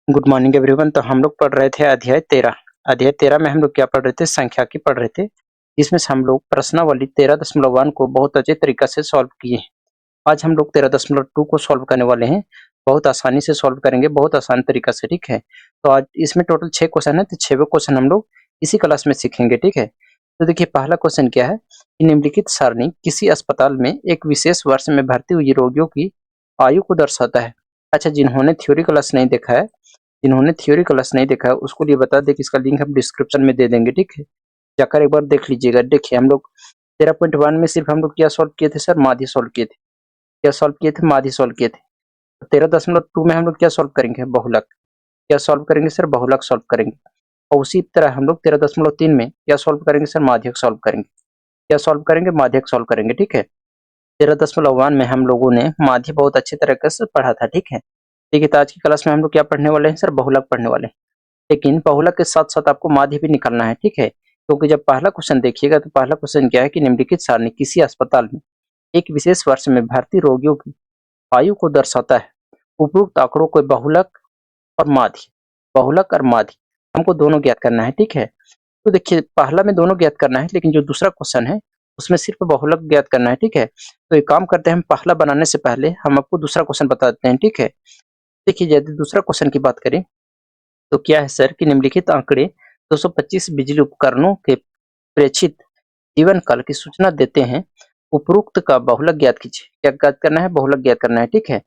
Good morning everyone. तो हम लोग पढ़ रहे थे अध्याय 13 में हम लोग क्या पढ़ रहे थे, संख्या की पढ़ रहे थे। इसमें से हम लोग प्रश्नावली 13.1 को बहुत अच्छे तरीका से सॉल्व किए हैं। आज हम लोग 13.2 को सॉल्व करने वाले हैं। बहुत आसानी से सॉल्व करेंगे, बहुत आसान तरीका से, ठीक है। तो आज इसमें टोटल 6 क्वेश्चन है, तो 6 क्वेश्चन हम लोग इसी क्लास में सीखेंगे, ठीक है। तो देखिए पहला क्वेश्चन क्या है कि निम्नलिखित सारणी किसी अस्पताल में एक विशेष वर्ष में भर्ती हुए रोगियों की आयु को दर्शाता है। अच्छा, जिन्होंने थ्योरी क्लास नहीं देखा है उसको लिए बता दें कि इसका लिंक हम डिस्क्रिप्शन में दे देंगे, ठीक है। जाकर एक बार देख लीजिएगा। देखिए हम लोग 13.1 में सिर्फ हम लोग क्या सॉल्व किए थे सर, माध्य सॉल्व किए थे। क्या सॉल्व किए थे? माध्य सॉल्व किए थे। 13.2 में हम लोग क्या सॉल्व करेंगे? बहुलक। क्या सॉल्व करेंगे सर? बहुलक सॉल्व करेंगे। और उसी तरह हम लोग 13.3 में क्या सॉल्व करेंगे सर? माध्यक सॉल्व करेंगे। क्या सॉल्व करेंगे? माध्यक सॉल्व करेंगे, ठीक है। 13.1 में हम लोगों ने माध्य बहुत अच्छे तरीके से पढ़ा था, ठीक है। ठीक है, तो आज की क्लास में हम लोग क्या पढ़ने वाले हैं सर? बहुलक पढ़ने वाले हैं। लेकिन बहुलक के साथ साथ आपको माध्य भी निकालना है, ठीक है। क्योंकि जब पहला क्वेश्चन देखिएगा तो पहला क्वेश्चन क्या है कि निम्नलिखित सारणी किसी अस्पताल में एक विशेष वर्ष में भर्ती रोगियों की आयु को दर्शाता है। उपरोक्त आंकड़ों को बहुलक और माध्य हमको दोनों ज्ञात करना है, ठीक है। तो देखिए पहला में दोनों ज्ञात करना है, लेकिन जो दूसरा क्वेश्चन है उसमें सिर्फ बहुलक ज्ञात करना है, ठीक है। तो एक काम करते हैं, हम पहला बनाने से पहले हम आपको दूसरा क्वेश्चन बता देते हैं, ठीक है। देखिए यदि दूसरा क्वेश्चन की बात करें तो क्या है सर कि निम्नलिखित आंकड़े 225 बिजली उपकरणों के प्रेक्षित जीवन काल की सूचना देते हैं। उपरोक्त का बहुलक ज्ञात कीजिए। क्या ज्ञात करना है? बहुलक ज्ञात करना है, ठीक है।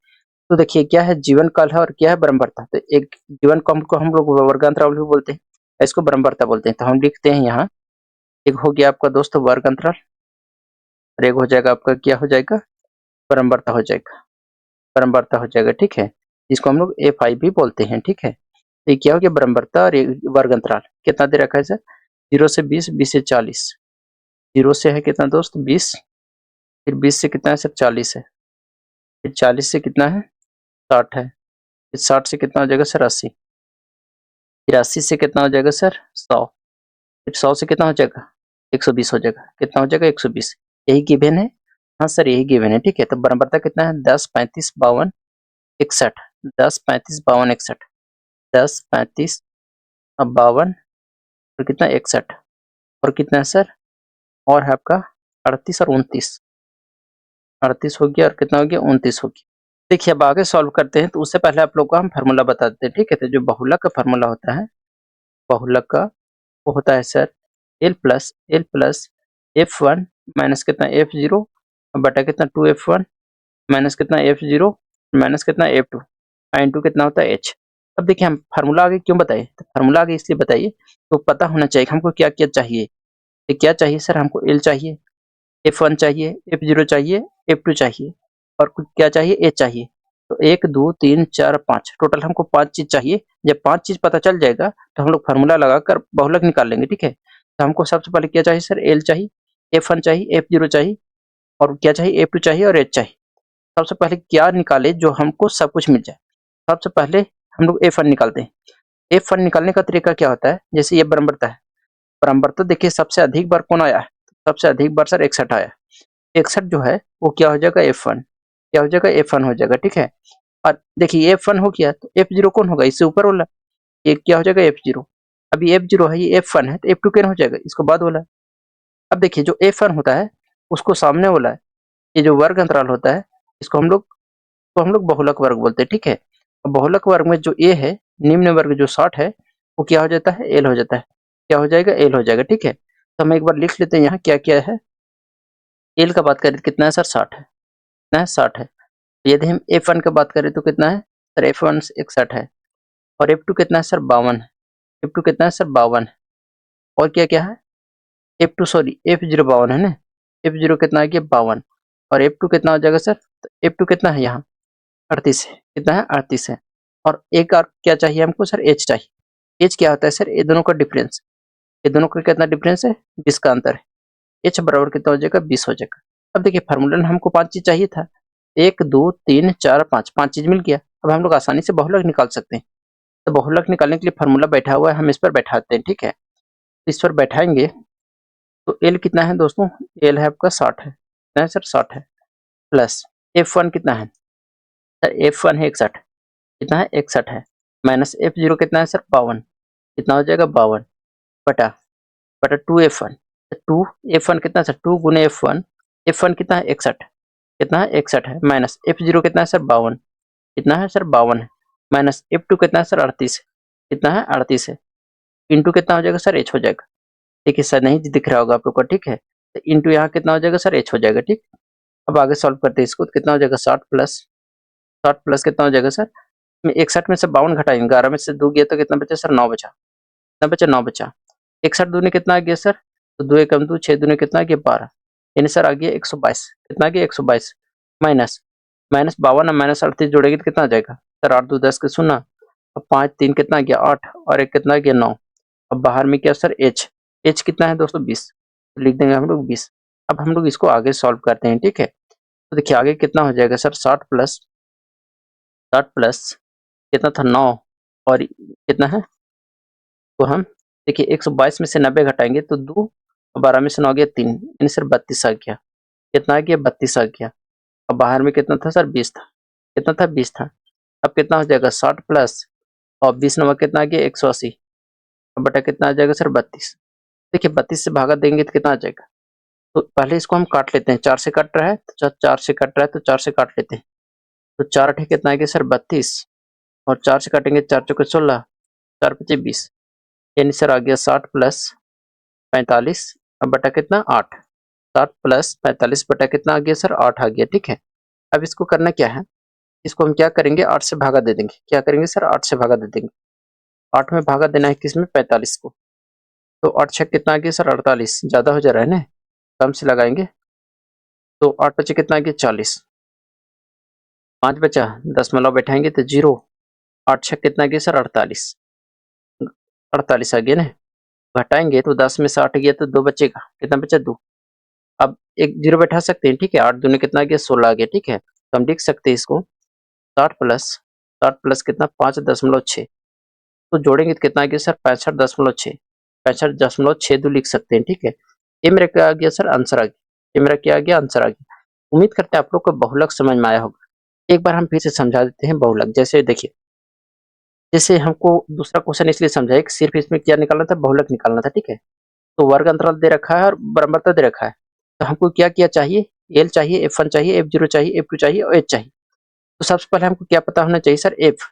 तो देखिए क्या है, जीवन काल है और क्या है, ब्रह्मवर्ता। तो एक जीवन काल को हम लोग वर्गांतराल भी बोलते हैं, इसको ब्रह्मवर्ता बोलते हैं। तो हम लिखते हैं यहाँ, एक हो गया आपका दोस्त वर्ग अंतराल और एक हो जाएगा आपका क्या हो जाएगा, ब्रह्मवर्ता हो जाएगा, ब्रह्मवर्ता हो जाएगा, ठीक है। जिसको हम लोग F भी बोलते हैं, ठीक है। तो ये क्या हो गया, ब्रह्मवर्ता और वर्ग अंतराल। कितना दे रखा है सर? 0 से 20, 20 से 40। 0 से है कितना दोस्त? 20, फिर 20 से कितना है सर? 40 है, फिर 40 से कितना है? 60 है, फिर 60 से कितना हो जाएगा सर? 80, फिर 80 से कितना हो जाएगा सर? 100, फिर 100 से कितना हो जाएगा? 120 हो जाएगा। कितना हो जाएगा? 120। यही गिवन है? हाँ सर यही गिवन है, ठीक है। तो बराबरता कितना है? 10, 35, 52, 61। 10, 35, 52, 61। 10, 35 और 52 और कितना? 61। और कितना है सर? और है आपका 38 और 29। 38 हो गया और कितना हो गया? 29 हो गया। देखिए अब आगे सॉल्व करते हैं, तो उससे पहले आप लोग को हम फार्मूला बता देते हैं, ठीक है। तो जो बहुलक का फार्मूला होता है, बहुलक का वो होता है sir L plus F1 minus कितना? F0 बटा कितना? 2F1 माइनस कितना? F0 माइनस कितना? F2 इंटू कितना होता है H। अब देखिए हम फार्मूला आगे क्यों बताइए, तो फार्मूला आगे इसलिए बताइए तो पता होना चाहिए हमको क्या क्या चाहिए। ये क्या चाहिए सर? हमको L चाहिए, F1 चाहिए, F0 चाहिए, F2 चाहिए और कुछ क्या चाहिए? H चाहिए। तो 1 2 3 4 5 टोटल हमको 5 चीज चाहिए। जब 5 चीज पता चल जाएगा तो हम लोग फार्मूला लगाकर बहुलक निकाल लेंगे, ठीक है। तो हमको सबसे पहले क्या चाहिए सर? L चाहिए, F1 चाहिए, F0 चाहिए और क्या चाहिए? F2 चाहिए और H चाहिए। सबसे पहले क्या निकाले जो हमको सब कुछ मिल जाए? सबसे पहले हम लोग F1 निकालते हैं। F1 निकालने का तरीका क्या होता है? जैसे ये बराबर है, बराबर तो देखिए सबसे अधिक बार कौन आया है? सबसे अधिक बार सर 61 आया। 61 जो है वो क्या हो जाएगा? F1। क्या हो जाएगा? F1 हो जाएगा, ठीक है। और देखिए F1 हो गया तो F0 कौन होगा? इससे ऊपर वाला, ये क्या हो जाएगा? F0। अभी F0 है, ये F1 है, तो F2 क्या हो जाएगा? इसको बाद वाला। अब देखिए जो F1 होता है उसको सामने वाला है, ये जो वर्ग अंतराल होता है इसको हम लोग बहुलक वर्ग बोलते हैं, ठीक है। बहुलक वर्ग में जो A है, निम्न वर्ग जो 60 है, वो क्या हो जाता है? L हो जाता है। क्या हो जाएगा? L हो जाएगा, ठीक है। तो हम एक बार लिख लेते हैं यहाँ क्या क्या है। L का बात करें तो कितना है सर? 60 है। कितना है? 60 है। यदि हम F1 की बात करें तो कितना है सर? F1 61 है और F2 कितना है सर? 52 है। F2 कितना है सर? 52 है। और क्या क्या है? F2 सॉरी F0 52 है ना। F0 कितना आ गया? 52 और F2 कितना हो जाएगा सर? तो F2 कितना है यहाँ? 38 है। कितना है? 38 है। और एक और क्या चाहिए हमको सर? H चाहिए। H क्या होता है सर? ये दोनों का डिफरेंस। ये दोनों का कितना डिफरेंस है? 20 का अंतर है। H बराबर कितना हो जाएगा? 20 हो जाएगा। अब देखिए फार्मूला में हमको 5 चीज चाहिए था, 1 2 3 4 5, 5 चीज मिल गया। अब हम लोग आसानी से बहुलक निकाल सकते हैं। तो बहुलक निकालने के लिए फार्मूला बैठा हुआ है, हम इस पर बैठाते हैं, ठीक है। इस पर बैठाएंगे तो L कितना है दोस्तों? L है आपका 60 है। कितना है सर? 60 है। प्लस F1 कितना है सर? F1 है 61। कितना है? 61 है। माइनस F0 कितना है सर 52, कितना हो जाएगा 52 बटा 2F1। 2F1 कितना सर 2 गुने F1, F1 कितना है 61, कितना है 61 है, माइनस F0 कितना है सर 52, कितना है सर 52 है, माइनस F2 कितना है सर 38 है, कितना है 38 है, इंटू कितना हो जाएगा सर H हो जाएगा। देखिए सर नहीं दिख रहा होगा आप लोग को, ठीक है, तो इंटू यहाँ कितना हो जाएगा सर H हो जाएगा। ठीक, अब आगे सॉल्व करते हैं इसको, तो कितना हो जाएगा 60 प्लस कितना हो जाएगा सर, में 61 में से 52 घटाएंगे, 11 में से 2 गया तो कितना बचा सर 9 बचा, कितना बचा 9 बचा, 61 दूनी कितना आ गया सर, तो 2 एकम 2, 6 दूनी कितना आ गया 12, यानी सर आ गया 122, कितना आ गया 122, माइनस माइनस 52 और माइनस 38 जोड़ेंगे तो कितना आ जाएगा सर 8 2 10 के 0, अब 5 3 कितना आ गया 8 और 1 कितना आ गया 9, अब बाहर में क्या सर H कितना है दोस्तों 20, तो लिख देंगे हम लोग 20। अब हम लोग इसको आगे सॉल्व करते हैं, ठीक है, तो देखिए आगे कितना हो जाएगा सर 60 प्लस कितना था 9 और कितना है, तो हम देखिए 122 में से 90 घटाएंगे तो 2 और 12 में से 9 गया 3, यानी सर 32 आ गया, कितना आ गया 32 आ गया। अब बाहर में कितना था सर 20 था, कितना था 20 था, अब कितना हो जाएगा 60 प्लस और 20 नंबर कितना आ गया 180, अब बटा कितना आ जाएगा सर 32। देखिए 32 से भागा देंगे तो कितना आ जाएगा, तो पहले इसको हम काट लेते हैं, 4 से कट रहा है तो 4 से कट रहा है तो 4 से काट लेते हैं, तो 4 अठे कितना आ गया सर 32 और 4 से काटेंगे 4 चौके 16, 4 पचे 20, यानी सर आ गया 60 प्लस 45 अब बटा कितना 8, 60 प्लस 45 बटा कितना आ गया सर 8 आ गया। ठीक है, अब इसको करना क्या है, इसको हम क्या करेंगे 8 से भागा दे देंगे, क्या करेंगे सर 8 से भागा दे देंगे, 8 में भागा देना है किसमें 45 को, तो 8 छक कितना आ गया सर 48, ज्यादा हो जा रहा है ना, कम से लगाएंगे तो 8 बचे कितना आ गया 40, 5 बचा 10 बैठाएंगे तो 0, 8 छक कितना आ गया सर 48, 48 आ गया ना, घटाएंगे तो 10 में से 8 गया तो 2 बचेगा, कितना बचा 2, अब एक 0 बैठा सकते हैं, ठीक है, 8 दूनी कितना आ गया 16 आ गया। ठीक है, तो हम लिख सकते हैं इसको 60 प्लस कितना 5.6, तो जोड़ेंगे तो कितना आ गया सर 65.6, 65.62 लिख सकते हैं। ठीक है, ये मेरा क्या आ गया सर आंसर आ गया, ये मेरा क्या आ गया आंसर आ गया। उम्मीद करते हैं आप लोग को बहुलक समझ में आया होगा। एक बार हम फिर से समझा देते हैं बहुलक, जैसे देखिए, जैसे हमको दूसरा क्वेश्चन इसलिए समझाया कि सिर्फ इसमें क्या निकालना था, बहुलक निकालना था। ठीक है, तो वर्ग अंतराल दे रखा है और बराबरता दे रखा है, तो हमको क्या क्या चाहिए, एल चाहिए, F1 चाहिए, F0 चाहिए, F2 चाहिए और H चाहिए। तो सबसे पहले हमको क्या पता होना चाहिए सर F,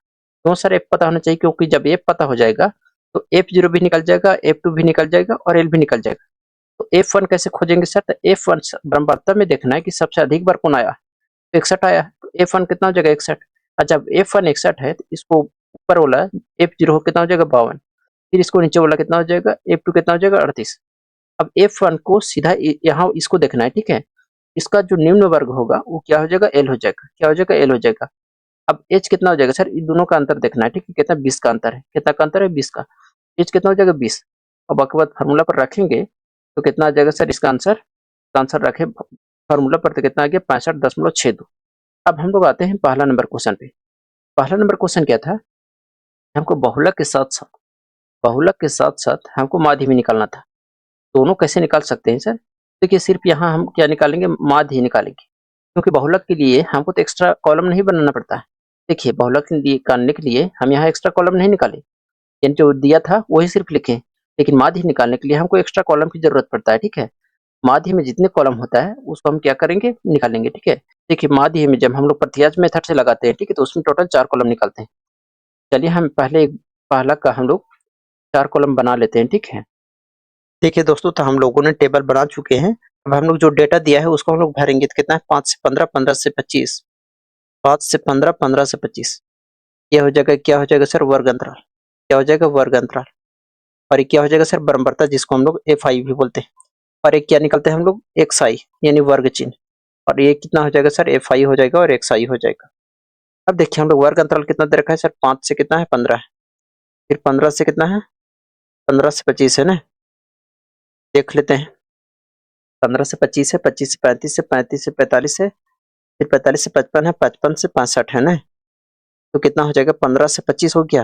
क्यों सर F पता होना चाहिए, क्योंकि जब F पता हो जाएगा तो F0 भी निकल जाएगा, F2 भी निकल जाएगा और L भी निकल जाएगा। तो F1 कैसे खोजेंगे सर, तो F1 बराबरता में देखना है कि सबसे अधिक बार कौन आया, 61 आया, तो F1 कितना हो जाएगा 61, और जब F1 61 है तो इसको ऊपर वाला F0 कितना हो जाएगा 52, फिर इसको नीचे वाला कितना हो जाएगा F2 कितना हो जाएगा 38। अब F1 को सीधा यहाँ इसको देखना है, ठीक है, इसका जो निम्न वर्ग होगा वो क्या हो जाएगा L हो जाएगा, क्या हो जाएगा L हो जाएगा। अब H कितना हो जाएगा सर, इन दोनों का अंतर देखना है, ठीक है, कितना 20 का अंतर है, कितना का अंतर है 20 का, H कितना हो जाएगा 20, अब उसके बाद फार्मूला पर रखेंगे तो कितना आ जाएगा सर, इसका आंसर रखे फार्मूला पर तो कितना आ गया 65.62। अब हम लोग आते हैं पहला नंबर क्वेश्चन पे। पहला नंबर क्वेश्चन क्या था, हमको बहुलक के साथ साथ हमको माध्य भी निकालना था। दोनों कैसे निकाल सकते हैं सर, देखिए सिर्फ यहाँ हम क्या निकालेंगे माध्य ही निकालेंगे, क्योंकि बहुलक के लिए हमको तो एक्स्ट्रा कॉलम नहीं बनाना पड़ता है। देखिए बहुलक के लिए निकालने के लिए हम यहाँ एक्स्ट्रा कॉलम नहीं निकाले, यानी जो दिया था वही सिर्फ लिखे, लेकिन माध्य निकालने के लिए हमको एक्स्ट्रा कॉलम की जरूरत पड़ता है। ठीक है, माध्य में जितने कॉलम होता है उसको हम क्या करेंगे निकालेंगे। ठीक है, देखिए माध्य में जब हम लोग प्रत्याज मेथड से लगाते हैं, ठीक है, तो उसमें टोटल 4 कॉलम निकालते हैं। चलिए हम पहले पहला का हम लोग 4 कॉलम बना लेते हैं। ठीक है, देखिए दोस्तों, तो हम लोगों ने टेबल बना चुके हैं। अब हम लोग जो डेटा दिया है उसको हम लोग भरेंगे, तो कितना है 5 से 15, 15 से 25, 5 से 15, 15 से 25, क्या हो जाएगा, क्या हो जाएगा सर वर्ग अंतराल, क्या हो जाएगा वर्ग अंतराल, और ये क्या हो जाएगा सर बराबरता, जिसको हम लोग FI भी बोलते हैं, और एक क्या निकलते हैं हम लोग XI यानी वर्ग चिन्ह, और ये कितना हो जाएगा सर FI हो जाएगा और XI हो जाएगा। अब देखिए हम लोग वर्ग अंतराल कितना दे रखा है सर, 5 से कितना है 15 है, फिर 15 से कितना है 15 से 25 है ना, देख लेते हैं, 15 से 25 है, 25 से 35 है, 35 से 45 है, फिर 45 से 55 है, 55 से 65 है ना, तो कितना हो जाएगा 15 से 25 हो गया,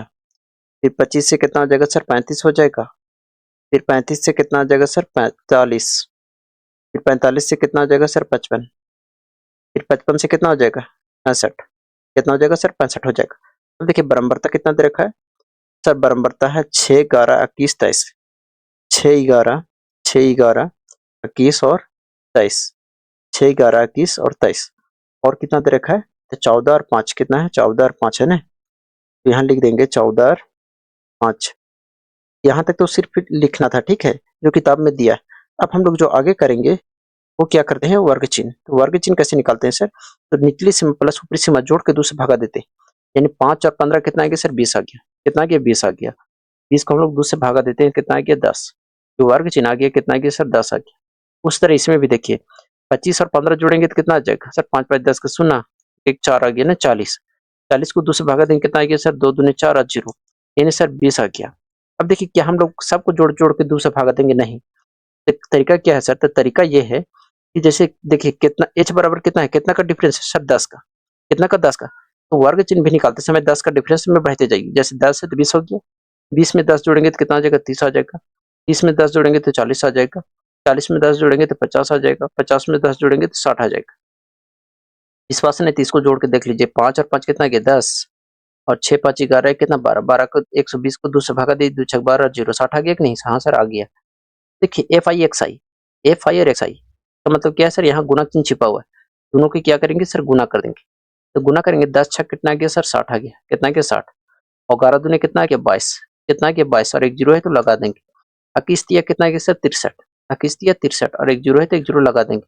फिर 25 से कितना हो जाएगा सर 35 हो जाएगा, फिर 35 से कितना हो जाएगा सर 45, फिर 45 से कितना हो जाएगा सर 55, फिर 55 से कितना हो जाएगा 65, कितना हो जाएगा सर 65 हो जाएगा। अब देखिए बराबरता कितना दे रखा है सर, बराबरता है 6, 11, 21, 23। 6, 11, 21 और 23। 6, 11, 21 और 23। और कितना दे रखा है, तो 14 और 5 कितना है, 14 और 5 है ना, तो यहाँ लिख देंगे 14 और 5। यहाँ तक तो सिर्फ लिखना था, ठीक है, जो किताब में दिया है। अब हम लोग जो आगे करेंगे वो क्या करते हैं, वर्ग चिन्ह। तो वर्ग चिन्ह कैसे निकालते हैं सर, तो निचली सीमा प्लस ऊपरी सीमा जोड़ के 2 से भगा देते हैं, यानी 5 और 15 कितना आ गया सर, 20 आ गया। कितना आ गया, 20 आ गया। 20 को हम लोग 2 से भागा देते हैं, कितना आ गया, 10। जो वर्ग चिन्ह आ गया कितना आ गया सर, 10 आ गया। उस तरह इसमें भी देखिए 25 और 15 जोड़ेंगे तो कितना आ जाएगा सर, 5 5 10 का शून्य, एक 4 आ गया ना, 40। 40 को 2 से भागा देंगे, कितना आ गया सर, 2 दूनी 4 और 0, यानी सर 20 आ गया। अब देखिए क्या हम लोग सबको जोड़ जोड़ के 2 से भागा देंगे, नहीं। एक तरीका क्या है सर, तो तरीका ये है कि जैसे देखिए कितना h बराबर कितना है, कितना का डिफरेंस है सर, 10 का। कितना का, 10 का। तो वर्ग चिन्ह भी निकालते समय 10 का डिफरेंस में बढ़ते जाइए, जैसे 10 है तो 20 हो गया, 20 में 10 जोड़ेंगे तो कितना आ जाएगा, 30 आ जाएगा। 30 में 10 जोड़ेंगे तो 40 आ जाएगा। 40 में 10 जोड़ेंगे तो 50 आ जाएगा। 50 में 10 जोड़ेंगे तो 60 आ जाएगा। विश्वास नहीं, 30 को जोड़ के देख लीजिए, 5 और 5 कितना गया, 10, और 6 5 11 कितना, 12, 12 को 120 को 2 से भागा दे, 2 6 12, 0, 60 आ गया कि नहीं, हाँ सर आ गया। देखिए F I x I, F I और एक्स आई का मतलब क्या है सर, यहाँ गुना चिन्ह छिपा हुआ है, दोनों की क्या करेंगे सर, गुना कर देंगे। तो गुना करेंगे, 10 छक कितना आ गया सर, 60 आ गया। कितना आ गया, 60, और 11 दूने कितना आ गया, 22। कितना आ गया, 22, और एक जीरो है तो लगा देंगे। अकिस्तिया कितना आ गया सर, 63। अकिस्तिया 63, और एक जीरो है तो एक जीरो लगा देंगे।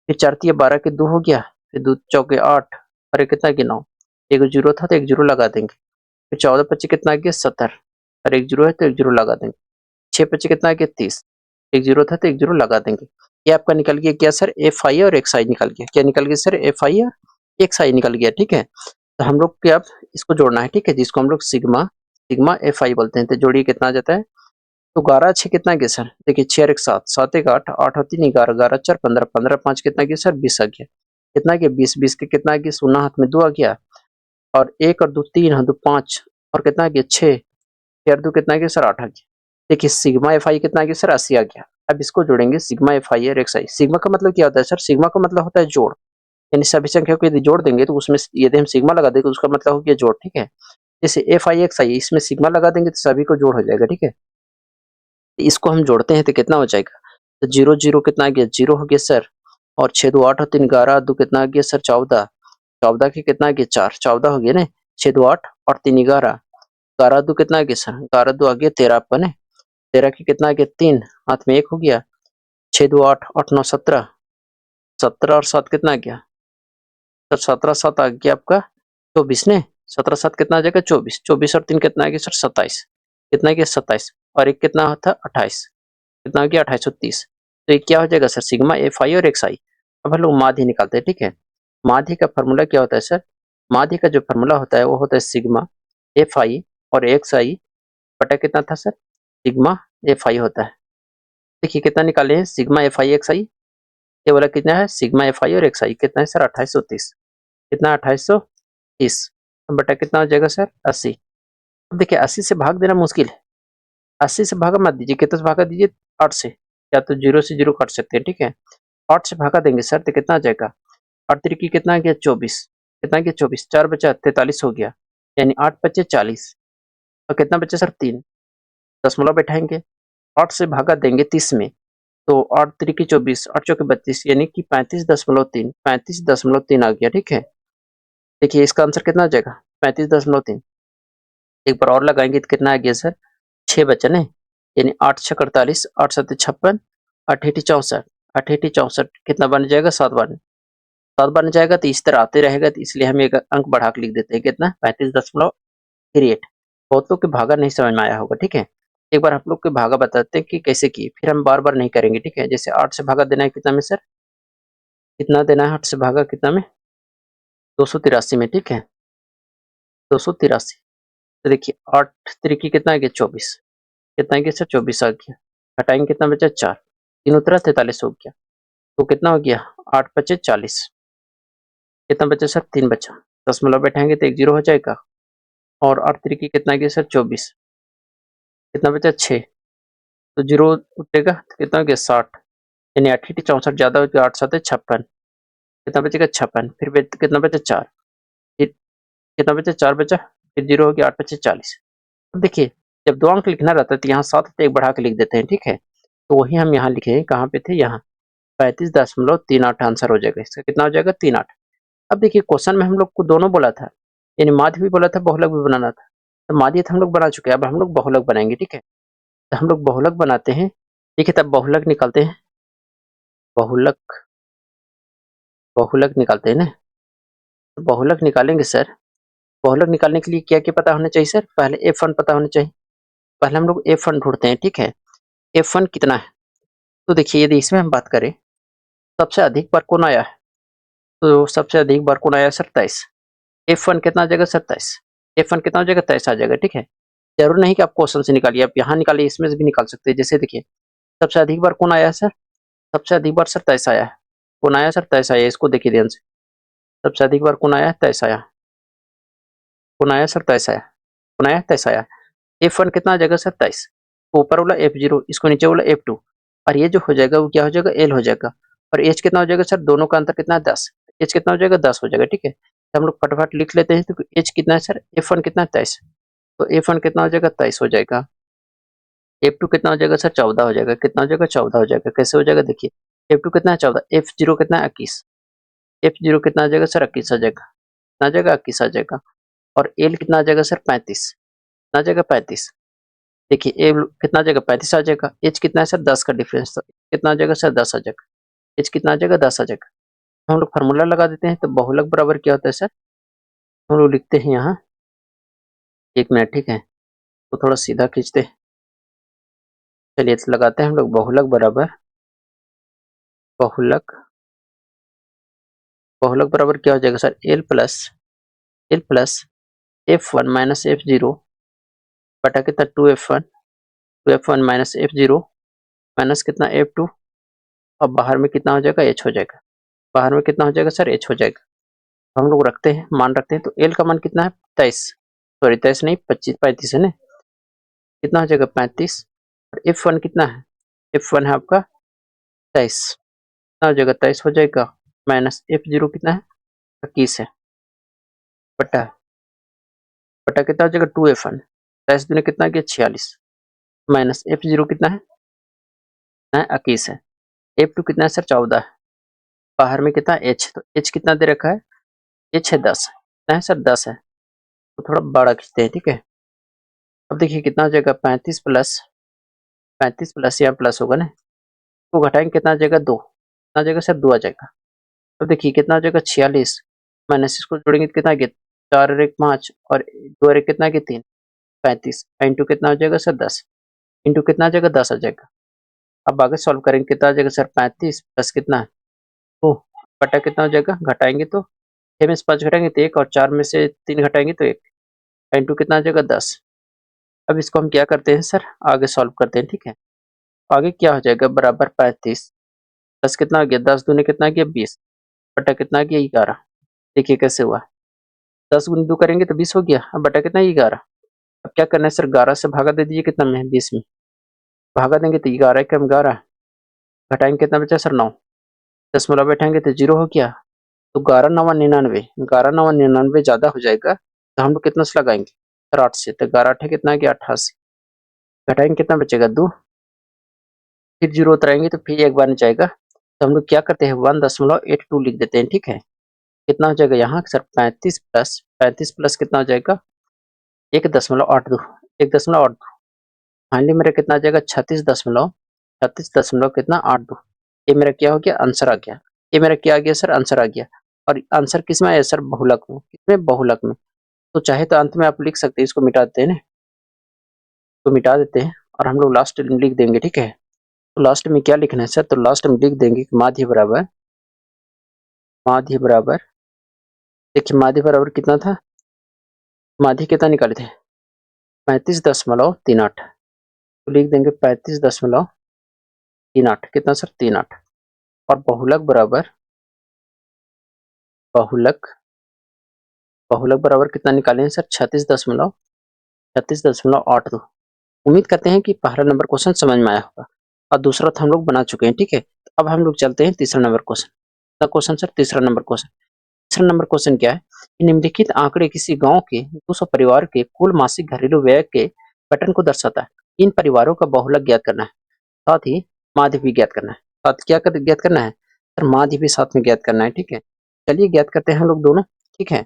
फिर 4 तिया 12 के 2 हो गया, फिर 2 चौके 8, और एक कितना आ गया, 9। एक जीरो था तो एक जीरो लगा देंगे। फिर 14 25 कितना आ गया, 70, और एक जीरो है तो एक जीरो लगा देंगे। 6 25 कितना आ गया, 30, एक जीरो था तो एक जीरो लगा देंगे। ये आपका निकल गया क्या सर, एफ आई और एक्स आई निकल गया। क्या निकल गया सर, एफ आई और एक्स आई निकल गया, ठीक है। तो हम लोग क्या, अब इसको जोड़ना है, ठीक है, जिसको हम लोग सिग्मा सिग्मा एफ आई बोलते हैं। तो जोड़िए कितना आ जाता है, तो 11 6 कितना गया सर, देखिए 6 और 1 7, 7 1 8, 8 और 3 11, 11 4 15, 15 5 कितना गया सर, 20 आ गया। कितना गया, 20, 20 के कितना गया, शून्य हाथ में 2 आ गया, और 1 और 2 3, हाथ 2 5, और कितना गया 6, 6 और 2 कितना गया सर, 8 आ गया। देखिए सिग्मा एफ आई कितना आ गया सर, 80 आ गया। अब इसको जोड़ेंगे, सिग्मा एफ आई और एक्स आई। सिग्मा का मतलब क्या होता है सर, सिग्मा का मतलब होता है जोड़, यानी सभी संख्या को यदि जोड़ देंगे तो उसमें यदि हम सिग्मा लगा देंगे तो उसका मतलब हो गया जोड़, ठीक है। जैसे एफ आई एक्स आई, इसमें सिग्मा लगा देंगे तो सभी को जोड़ हो जाएगा, ठीक है। इसको हम जोड़ते हैं तो कितना हो जाएगा, तो 0 0 कितना आ गया, 0 हो गया सर, और 6 2 8 और 3 11, 2 कितना आ गया सर, 14, 14 के कितना आ गया, 4, 14 हो गया ना। 6 2 8 और 3 11, 11 2 कितना आ गया सर, 11 2 आ गया 13 आपका ना। 13 के कितना आ गया, 3, हाथ में 1 हो गया। 6 2 8, 8 9 17, 17 और 7 कितना आ गया सर, 17 7 आ गया आपका 24 ने। 17 7 कितना आ जाएगा, 24, 24 और 3 कितना आ गया सर, 27। कितना आ गया, 27, और एक कितना था, 28। कितना आ गया, 2830। तो ये क्या हो जाएगा सर, सिग्मा एफ आई और एक्स आई। अब हम लोग माध्य निकालते हैं, ठीक है। माध्य का फॉर्मूला क्या होता है सर, माध्य का जो फॉर्मूला होता है वो होता है सिग्मा एफ आई और एक्स आई बटा कितना था सर, सिग्मा एफ आई होता है। देखिए कितना निकाले हैं, सिग्मा एफ आई एक्स आई, ये वाला कितना है, सिग्मा एफ आई और एक्स आई कितना है सर, 2830। कितना, 2830 बटा कितना हो जाएगा सर, 80। अब देखिए 80 से भाग देना मुश्किल है, 80 से भागा मत दीजिए, कितना से भागा दीजिए, 8 से, या तो 0 से 0 काट सकते हैं, ठीक है। 8 से भागा देंगे सर तो कितना आ जाएगा, 8 तिरकी कितना आ गया, 24। कितना आ गया, 24, 4 बचा 43 हो गया, यानी 8 बचे 40, और कितना बचा सर, 3, दशमलव बैठाएंगे, 8 से भागा देंगे 30 में, तो 8 तिरकी 24, 8 चौके 32, यानी कि 35.3, 35.3 आ गया, ठीक है। देखिए इसका आंसर कितना आ जाएगा, 35.3। एक बार और लगाएंगे तो कितना आ गया सर, 6 बचा ना, यानी 8 6 48, 8 7 56, 8 8 64, 8 8 64 कितना बन जाएगा, 7 बन, 7 बन जाएगा। तो इस तरह आते रहेगा, तो इसलिए हम एक अंक बढ़ा के लिख देते हैं, कितना, 35.38। बहुत लोग के भागा नहीं समझ में आया होगा, ठीक है। एक बार आप लोग के भागा बताते हैं कि कैसे किए, फिर हम बार बार नहीं करेंगे, ठीक है। जैसे 8 से भागा देना है कितना में सर, कितना देना है, 8 से भागा कितना में, 283 में, ठीक है, 283। तो देखिए 8 तिरकी कितना आ गया, 24, कितना आ गया सर, 24 आ गया। हटाएंगे कितना बचा, 4, 3 उतरा 43 हो गया, तो कितना हो गया, 8 बचे 40। कितना बचा सर, 3 बचा, दशमलव बैठाएंगे तो एक जीरो हो जाएगा, और 8 तिरकी कितना गया सर, 24, कितना बचा 6, तो जीरो उठेगा तो कितना हो गया, 60, यानी 8 8 64 ज्यादा हो गया, 8 7 56, कितना बचेगा, 56। फिर कितना बचा, 4, कितना बचा, 4 बचा, फिर 0 हो गया, 8 5 40। अब देखिए जब 2 अंक लिखना रहता है तो यहाँ 7 1 बढ़ा के लिख देते हैं, ठीक है। तो वही हम यहाँ लिखे, कहाँ पे थे, यहाँ 35.38 आंसर हो जाएगा। इसका कितना हो जाएगा, 38। अब देखिए क्वेश्चन में हम लोग को दोनों बोला था, यानी माध्य भी बोला था, बहुलक भी बनाना था। तो माध्य तो हम लोग बना चुके हैं, अब हम लोग बहुलक बनाएंगे, ठीक है। तो हम लोग बहुलक बनाते हैं, ठीक है। तब बहुलक निकालते हैं, बहुलक बहुलक निकालते हैं ना। तो बहुलक निकालेंगे सर, बहुलक निकालने के लिए क्या क्या पता होना चाहिए सर, पहले F1 पता होना चाहिए। पहले हम लोग F1 ढूंढते हैं, ठीक है। F1 कितना है, तो देखिए यदि इसमें हम बात करें सबसे अधिक बार कौन आया है, तो सबसे अधिक बार कौन आया है सर, 23। F1 कितना आ जाएगा सर, 23। F1 कितना हो जाएगा, 23 आ जाएगा, ठीक है। जरूर नहीं कि आप क्वेश्चन से निकालिए, आप यहाँ निकालिए, इसमें से भी निकाल सकते हैं। जैसे देखिए सबसे अधिक बार कौन आया है सर, सबसे अधिक बार सर 23 आया है। कौन आया सर, 23 आया, इसको देखिए ध्यान से। सबसे अधिक बार कौन आया है, 23 आया। कौन आया सर, 23 आया। कौन आया, 23 आया। F1 कितना आ जाएगा सर, 23। ऊपर वाला F0, इसको नीचे वाला F2, और ये जो हो जाएगा वो क्या हो जाएगा, L हो जाएगा। और H कितना हो जाएगा सर, दोनों का अंतर कितना है, 10। H कितना हो जाएगा, 10 हो जाएगा, ठीक है। तो हम लोग फटाफट लिख लेते हैं। तो H कितना है सर, F1 कितना है, 23। तो F1 कितना हो जाएगा, 23 हो जाएगा। F2 कितना हो जाएगा सर, 14 हो जाएगा। कितना हो जाएगा, 14 हो जाएगा। कैसे हो जाएगा, देखिए F2 कितना है, 14। F0 कितना है, 21। F0 कितना आ जाएगा सर, 21 आ जाएगा। कितना आ जाएगा, 21 आ जाएगा। और L कितना आ जाएगा सर, 35। कितना आ जाएगा, 35। देखिए ए कितना आ जाएगा, 35 आ जाएगा। एच कितना है सर, 10 का डिफरेंस, तो कितना आ जाएगा सर, 10 आ जाएगा। एच कितना आ जाएगा, 10 आ जाएगा। हम लोग फार्मूला लगा देते हैं। तो बहुलक बराबर क्या होता है सर, हम लोग लिखते हैं यहाँ, 1 मिनट, ठीक है। तो थोड़ा सीधा खींचते हैं, चलिए लगाते हैं हम लोग। बहुलक बराबर, बहुलक बहुलक बराबर क्या हो जाएगा sir, L plus F1 minus F0 बटा कितना, 2F1 माइनस F0 माइनस कितना, F2। और बाहर में कितना हो जाएगा, H हो जाएगा। बाहर में कितना हो जाएगा सर, H हो जाएगा। हम लोग रखते हैं, मान रखते हैं। तो एल का मान कितना है, 23, सॉरी 23 नहीं, 25 35 है ना। कितना हो जाएगा, 35। और F1 कितना है, F1 है आपका 23। कितना हो जाएगा, 23 हो जाएगा। माइनस F0 कितना है, 21 है। बटा बटा कितना हो जाएगा, 2F1। 23 दूनी कितना गया, 46। माइनस F0 कितना है, 21 है। F2 कितना है सर, 14 है। बाहर में कितना H, तो H कितना दे रखा है, H है 10। कितना है सर, 10 है। तो थोड़ा बड़ा खींचते हैं, ठीक है। अब देखिए कितना हो जाएगा, 35 प्लस यहाँ प्लस होगा ना, तो घटाएंगे कितना आ जाएगा, 2। कितना आ जाएगा सर, 2 आ जाएगा। तो देखिए कितना आ जाएगा, 46। माइनस इसको जोड़ेंगे तो कितना आ गया, 4 और 1 5, और 2 और 1 कितना आ गया, 3। 35 इंटू कितना हो जाएगा सर, 10। इंटू कितना आ जाएगा, 10 आ जाएगा। अब आगे सॉल्व करेंगे, कितना आ जाएगा सर, 35 प्लस कितना है, 2 बटा कितना हो जाएगा, घटाएंगे तो 6 में से 5 घटाएंगे तो 1, और 4 में से 3 घटाएंगे तो 1। इंटू कितना आ जाएगा, 10। अब इसको हम क्या करते हैं सर, आगे सॉल्व करते हैं, ठीक है। आगे क्या हो जाएगा, बराबर 35 प्लस कितना आ गया, 10 दूनी कितना आ गया, 20 बटा कितना आ गया, 11। देखिए कैसे हुआ, 10 गुनी 2 करेंगे तो 20 हो गया। अब बटा कितना, 11। अब क्या करना है सर, 11 से भागा दे दीजिए, कितना में, 20 में भागा देंगे तो 11 कम 11, घटाएंगे कितना बचा सर, 9। दशमलव बैठाएंगे तो 0 हो गया। तो 11 9 99, 11 9 99 ज्यादा हो जाएगा। तो हम लोग कितना से लगाएंगे सर, 8 से। तो 11 8 कितना आ गया, 88। घटाएंगे कितना बचेगा, 2। फिर 0 उतराएंगे तो फिर एक बार नहीं जाएगा। तो हम लोग क्या करते हैं, 1.82 लिख देते हैं, ठीक है। कितना हो जाएगा यहाँ सर, 35 प्लस कितना हो जाएगा, 1.82, 1.82। फाइनली मेरा कितना आ जाएगा, 36 दशमलव कितना 82। ये मेरा क्या हो गया, आंसर आ गया। ये मेरा क्या आ गया सर, आंसर आ गया। और आंसर किस में आया सर, बहुलक में। किसमें, बहुलक में। तो चाहे तो अंत में आप लिख सकते हैं, इसको मिटा देते हैं ना, तो मिटा देते हैं और हम लोग लास्ट में लिख देंगे, ठीक है। तो लास्ट में क्या लिखना है सर, तो लास्ट में लिख देंगे कि माध्य बराबर देखिए, माध्य बराबर कितना था, माध्य कितना निकाले थे, 35.38। तो लिख देंगे 35.38, कितना सर, 38। और बहुलक बराबर, बहुलक बहुलक बराबर कितना निकाले हैं सर, 36.82। उम्मीद करते हैं कि पहला नंबर क्वेश्चन समझ में आया होगा, और दूसरा तो हम लोग बना चुके हैं, ठीक है। अब हम लोग चलते हैं तीसरा नंबर क्वेश्चन। क्वेश्चन सर, तीसरा नंबर क्वेश्चन। तीसरा नंबर क्वेश्चन क्या है, निम्नलिखित आंकड़े किसी गांव के 200 परिवार के कुल मासिक घरेलू व्यय के पैटर्न को दर्शाता है। इन परिवारों का बहुलक ज्ञात करना है, साथ ही माध्य भी ज्ञात करना है। साथ क्या ज्ञात करना है सर, माध्य भी साथ में ज्ञात करना है। ठीक है, चलिए ज्ञात करते हैं हम लोग दोनों। ठीक है,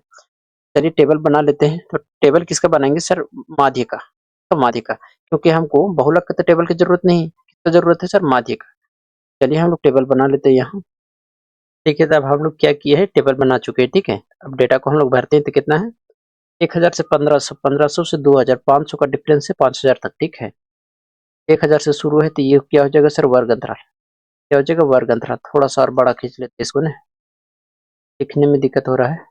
चलिए टेबल बना लेते हैं। तो टेबल किसका बनाएंगे सर, माध्य का। तो माध्य का, क्योंकि हमको बहुलक का तो टेबल की जरूरत नहीं है, किसका जरूरत है सर, माध्य का। चलिए हम लोग टेबल बना लेते हैं यहाँ। ठीक है, तो अब हम लोग क्या किए हैं, टेबल बना चुके हैं। ठीक है, अब डेटा को हम लोग भरते हैं। तो कितना है, 1000 से 1500, 1500 से 2000, 500 का डिफरेंस है 5000 तक। ठीक है, 1000 से शुरू है, तो ये क्या हो जाएगा सर, वर्ग अंतराल। क्या हो जाएगा, वर्ग अंतराल। थोड़ा सा और बड़ा खींच लेते हैं इसको ना, लिखने में दिक्कत हो रहा है।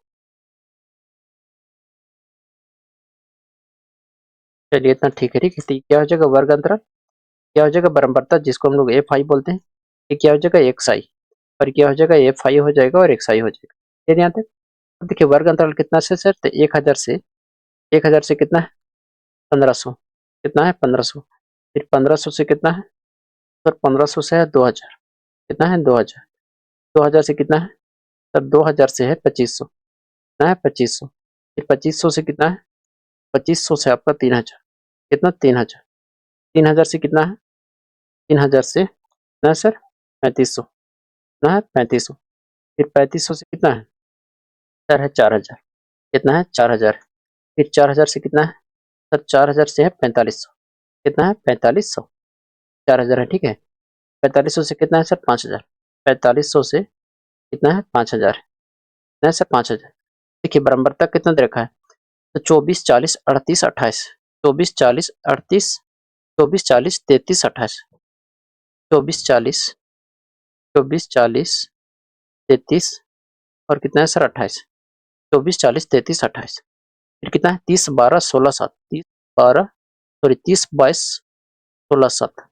चलिए इतना ठीक है। ठीक है, तो क्या हो जाएगा, वर्ग अंतराल। क्या हो जाएगा, बराबरता, जिसको हम लोग एफ आई बोलते हैं। ये क्या हो जाएगा, एक्स आई। और क्या हो जाएगा, एफ आई हो जाएगा और एक्स आई हो जाएगा। फिर यहाँ तक अब देखिए, वर्ग अंतराल कितना से सर, तो 1000 से, 1000 से कितना है, 1500। कितना है, 1500। फिर 1500 से कितना है सर, 1500 से है 2000। कितना है, 2000। 2000 से कितना है सर, 2000 से है 2500। कितना है, 2500। फिर 2500 से कितना है, 2500 से आपका 3000। कितना, 3000। 3000 से कितना है, 3000 से कितना है सर, 3500। कितना है, 3500। फिर 3500 से कितना है सर, है 4000। कितना है, 4000। फिर 4000 से कितना है सर, 4000 से है 4500। कितना है, 4500। 4000 है। ठीक है, 4500 से कितना है सर, 5000। 4500 से कितना है, 5000। कितना है सर, 5000। देखिए बराबरता कितना दे रखा है, तो 24, 40, 38, 28। 24, 40, 38, 24, 40, 33, 28। 24, 40, 24, 40, 33 और कितना है सर, 28। 24, 40, 33, 28। फिर कितना है, 30, 12, 16, 7। 30, 12, सॉरी 30, 22, 16, 7।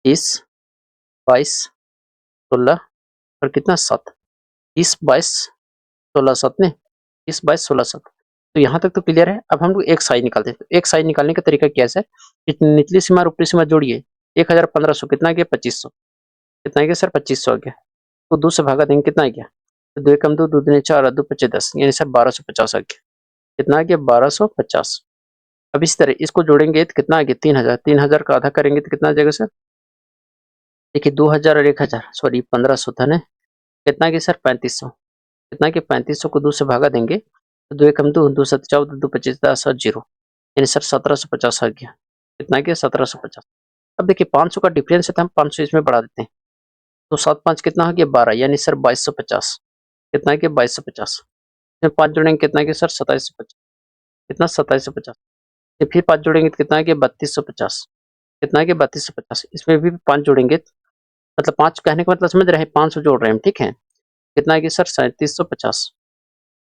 30, 22, 16 और कितना, 7। 30, 22, 16, 7 ने, 30, 22, 16, 7। तो यहाँ तक तो क्लियर है। अब हम लोग एक साई निकालते हैं। तो एक साई निकालने का तरीका क्या है सर, निचली सीमा और ऊपरी सीमा जोड़िए। 1000 1500 कितना आ गया, 2500। कितना आ गया सर, 2500 आ गया। तो 2 से भागा देंगे, कितना आ गया, तो 2 एकम 2, 2 दूनी 4 और 2 पच्चे 10, यानी सर 1250 आ गया। कितना आ गया, 1250। अब इस तरह इसको जोड़ेंगे तो कितना आ गया, 3000। 3000 का आधा करेंगे तो कितना आ जाएगा सर, देखिए 2000 और 1000, सॉरी 1500 था ना। कितना आ गया सर, 3500। कितना कि 3500 को 2 से भागा देंगे तो 2 एकम 2, 2 7 14, 2 25 10 और 0, यानी सर 1750 आ गया। कितना गया, 1750। अब देखिए 500 का डिफरेंस है, तो हम 500 इसमें बढ़ा देते हैं। तो 7 5 कितना हो गया, 12, यानी सर 2250। कितना गया, 2250। इसमें 5 जोड़ेंगे कितना गया सर, 2750। कितना, 2750। फिर 5 जोड़ेंगे तो कितना गया, 3250। कितना गया, 3250। इसमें भी 5 जोड़ेंगे, मतलब 5 कहने का मतलब समझ रहे हैं, 500 जोड़ रहे हैं। ठीक है, कितना गया सर, 3750।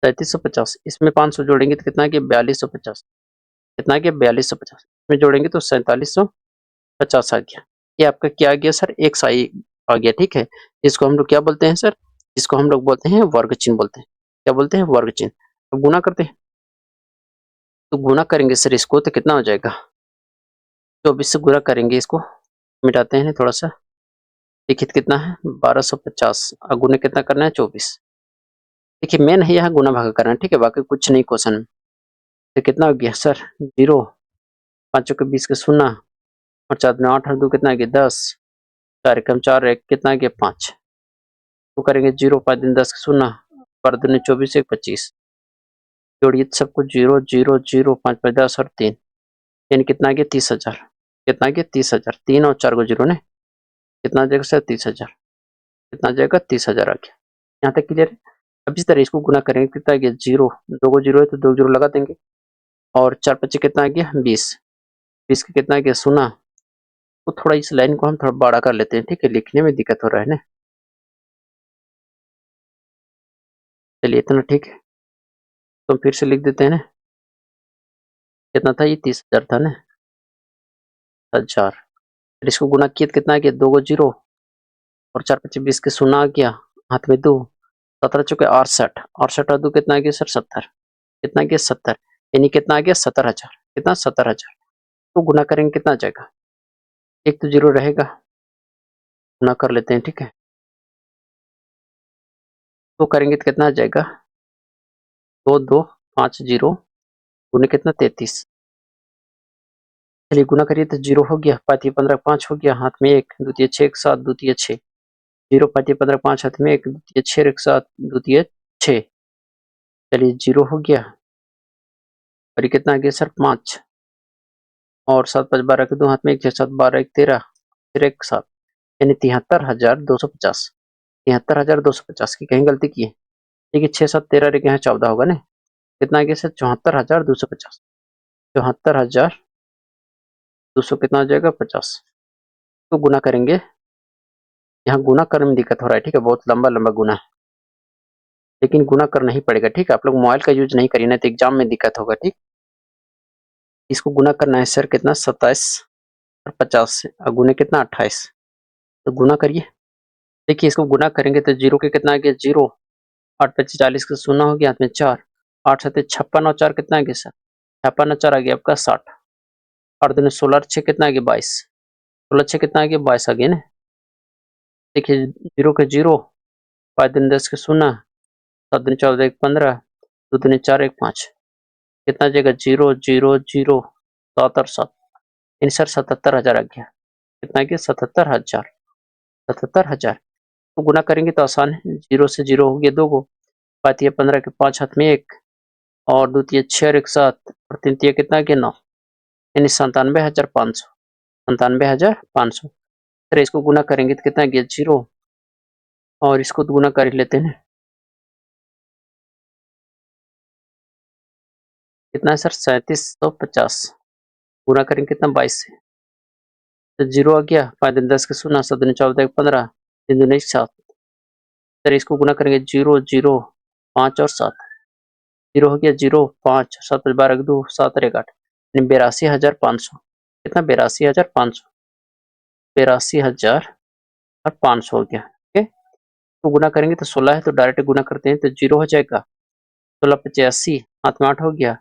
3750। इसमें 500 जोड़ेंगे तो कितना गया, 4250। कितना गया, 4250। इसमें जोड़ेंगे तो 4750 आ गया। ये आपका क्या आ गया सर, एक साई आ गया। ठीक है, इसको हम लोग क्या बोलते हैं सर, इसको हम लोग बोलते हैं वर्ग चिन्ह बोलते हैं। क्या बोलते हैं, वर्ग चिन्ह। तो गुना करते हैं, तो गुना करेंगे सर इसको तो कितना हो जाएगा, 24 से गुना करेंगे इसको, मिटाते हैं थोड़ा सा। देखिए तो कितना है, 1250 और गुना कितना करना है, 24। देखिए मेन है यहाँ गुना भागा करना है। ठीक है, बाकी कुछ नहीं क्वेश्चन में। तो कितना हो गया सर, 0, 5 के 20 के 0 और 4 दूनी 8 और 2 कितना आ गया, 10, 4 एकम 4 1 कितना आ गया, 5। तो करेंगे 0, 5 दिन 10 के 0, 12 दूनी 24 1 25। जोड़िए सब कुछ 0 0 0, 5 5 10 और 3, यानी कितना आ गया, 30,000। कितना आ गया, 30,000। 3 और 4 को 0 ने, कितना आ जाएगा सर, 30,000। कितना आ जाएगा, 30,000 आ गया। यहाँ तक क्लियर है। अब इस तरह इसको गुना करेंगे, कितना आ गया, 0, 2 को 0 है तो 2 0 लगा देंगे, और 4 25 कितना आ गया, 20। 20 का कितना आ गया, 0। तो थोड़ा इस लाइन को हम थोड़ा बड़ा कर लेते हैं। ठीक है, लिखने में दिक्कत हो रहा है ना। चलिए इतना ठीक है, तो फिर से लिख देते हैं ना। कितना था ये, 30,000 था ना, 1000। फिर इसको गुना किया तो कितना आ गया, 2 को 0 और 4 25 20 के 0 आ गया, हाथ में 2, 17 चौके 68, 68 और 2 कितना आ गया सर, 70। कितना आ गया, 70, यानी कितना आ गया, 70,000। कितना, 70,000। तो गुना करेंगे कितना आ जाएगा, एक तो 0 रहेगा, गुना कर लेते हैं। ठीक है, तो करेंगे तो कितना आ जाएगा, 2250 गुने कितना 33। चलिए गुना करिए तो 0 हो गया, 5 15 5 हो गया, हाथ में 1, द्वितीय 6 1 7 द्वितीय 6, 0 5 15 5 हाथ में 1, द्वितीय 6 1 7 द्वितीय 6। चलिए 0 हो गया और ये कितना आ गया सर 5 और 7 5 12 के 2 हाथ में 1 6 7 12 1 13 फिर 1 7 यानी 73,250। 73,250 की कहीं गलती की है। देखिए 6 7 13 रे यहाँ 14 होगा ना, कितना आ गया सर 74,250। 74,200 कितना आ जाएगा 50। तो गुना करेंगे, यहाँ गुना करने में दिक्कत हो रहा है, ठीक है, बहुत लंबा लंबा गुना है, लेकिन गुना करना ही पड़ेगा, ठीक है। आप लोग मोबाइल का यूज नहीं करिए, नहीं तो एग्जाम में दिक्कत होगा, ठीक। इसको गुना करना है सर कितना 27 और 50 से, और गुने कितना 28, तो गुना करिए। देखिए इसको गुना करेंगे तो 0 के कितना आ गया 0, 8 25 40 का 0 हो गया, हाथ में 4, 8 7 56 और 4 कितना आ गया सर 56 और 4 आ गया आपका 60, और दिन 16 6 कितना आ गया 22, 16 6 कितना आ गया 22 आ गया ना। देखिए 0 के 0, 5 दिन 10 के 0, 7 दिन 14 1 15, 2 दिन 4 1 5, कितना आ जाएगा 0 0 0 7 और 7, इन सर 77,000 आ गया। कितना आ गया 77,000, 77,000। तो गुना करेंगे तो आसान है, 0 से 0 हो गया 2 गो, 5 या 15 के 5 हाथ में 1, और द्वितीय 6 और 1 7, और तृतीय कितना आ गया 9, यानी 97,500, 97,500। फिर इसको गुना करेंगे तो कितना आ गया 0, और इसको तो गुना कर ही लेते हैं, कितना है सर 3750, गुना करेंगे कितना 22 से, तो 0 आ गया, 5 दिन 10 के 0, 7 दिन 14 1 15, 3 दिन 1 7। फिर इसको गुना करेंगे 0 0 5 और 7, 0 हो गया 0 5 7 12 2 7 और 1 8, यानी 82,500, कितना 82,500, 82,500 हो गया, ठीक है। तो गुना करेंगे तो 16 है तो डायरेक्ट गुना करते हैं, तो 0 हो जाएगा, 16 पचे 80, हाथ में 8 हो गया,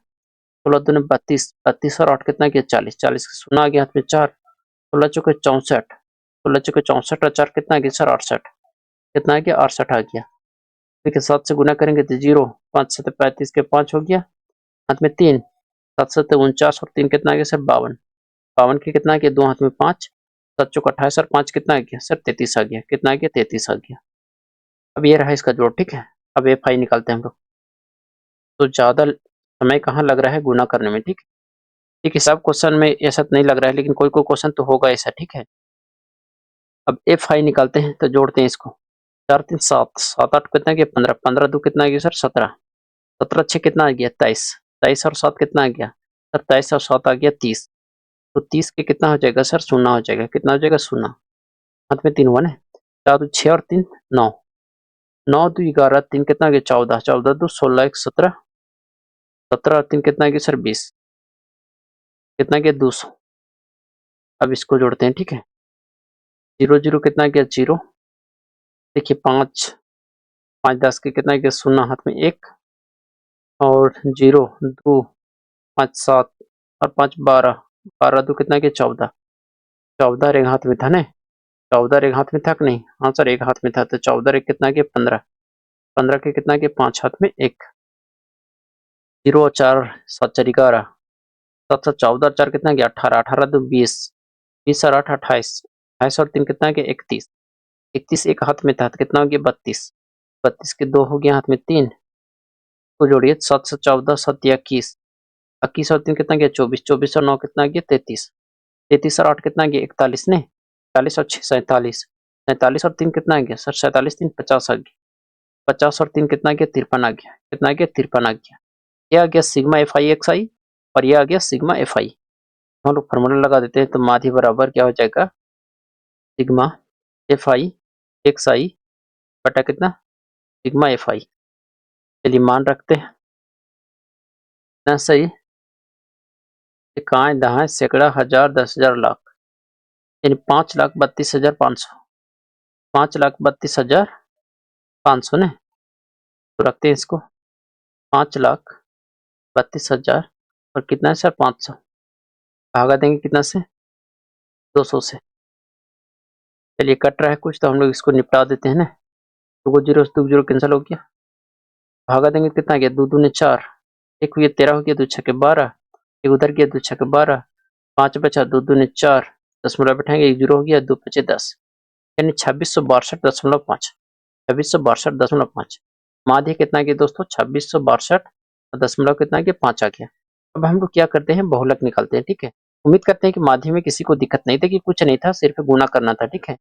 16 दूनी 32, 32 और 8 कितना गया 40, 40 का 0 आ गया हाथ में 4, 16 चौके 64, 16 चौके 64 और 4 कितना गया सर 68, कितना आ गया 68 आ गया। देखिए 7 से गुना करेंगे तो 0, 5 7 35 के 5 हो गया, हाथ में 3, 7 7 49 और 3 कितना आ गया सर 52, 52 के कितना आ गया 2 हाथ में 5, 7 चौक 28 और 5 कितना आ गया सर 33 आ गया, कितना आ गया 33 आ गया। अब ये रहा इसका जोड़, ठीक है। अब एफ आई निकालते हैं हम लोग, तो ज़्यादा समय कहाँ लग रहा है गुना करने में, ठीक है। ठीक है, सब क्वेश्चन में ऐसा नहीं लग रहा है, लेकिन कोई कोई क्वेश्चन तो होगा ऐसा, ठीक है। अब एफ आई निकालते हैं तो जोड़ते हैं इसको, 4 3 7, 7 8 कितना गया 15, 15 2 कितना गया सर 17, 17 6 कितना आ गया 23, 23 और 7 कितना आ गया सर 23 और 7 आ गया 30, तो 30 के कितना हो जाएगा सर 0 हो जाएगा, कितना हो जाएगा 0, हाथ में 3 हुआ ना, 4 2 6 और 3 9, 9 2 11 3 कितना गया 14, 14 2 16 1 17, 17 और 3 कितना गया सर 20, कितना गया 200। अब इसको जोड़ते हैं, ठीक है। 0 0 कितना गया 0, देखिए 5 5 10 के कितना गया 0 हाथ में 1, और 0 2 5 7 और 5 12, 12 2 कितना गया 14, 14 एक हाथ में था ना, 14 एक हाथ में था कि नहीं, हाँ सर एक हाथ में था, तो 14 एक कितना गया 15, 15 के कितना गया 5 हाथ में 1, 0 और 4 7 4 11, 7 7 14 और 4 कितना गया 18, 18 2 20, 20 और 8 28, 28 और 3 कितना गया 31, 31 एक हाथ में था तो कितना हो गया 32, 32 के 2 हो गया हाथ में 3, को जोड़िए 7 से 14 7 21, 21 और 3 कितना गया 24, 24 और 9 कितना गया 33, 33 और 8 कितना गया 41 ने, 41 और 6 47, 47 और 3 कितना आ गया सर 47 3 50 आ गया, 50 और 3 कितना गया 53 आ गया, कितना आ गया 53 आ गया। ये आ गया सिग्मा एफ आई एक्स आई, और ये आ गया सिग्मा एफ आई। हम लोग फार्मूला लगा देते हैं, तो माध्य बराबर क्या हो जाएगा सिग्मा एफ आई एक्स आई बटा कितना सिग्मा एफ आई। चलिए मान रखते हैं ना, सही इकाएं दहाएं सैकड़ा हजार 10,000 लाख, यानी 5,32,500, 5,32,500 ने, तो रखते हैं इसको 5,32,000 और कितना है सर 500, भागा देंगे कितना से 200 से। चलिए कट रहा है कुछ, तो हम लोग इसको निपटा देते हैं ना, 2 जीरो 2 जीरो कैंसिल हो गया, भागा देंगे कितना गया, 2 दूनी 4, एक हुई 13 हो गया, 2 छक्के 12, एक उधर गया 2 छक्के 12, 5 बचा, 2 दूनी 4, दशमलव बैठाएंगे, 1 जीरो हो गया, 2 पचे 10, यानी 2662.5, 2662.5। माध्य कितना गया दोस्तों, 2662 कितना गया 5 आ गया। अब हम लोग क्या करते हैं, बहुलक निकालते हैं, ठीक है। उम्मीद करते हैं कि माध्य में किसी को दिक्कत नहीं थी, कि कुछ नहीं था, सिर्फ गुना करना था, ठीक है।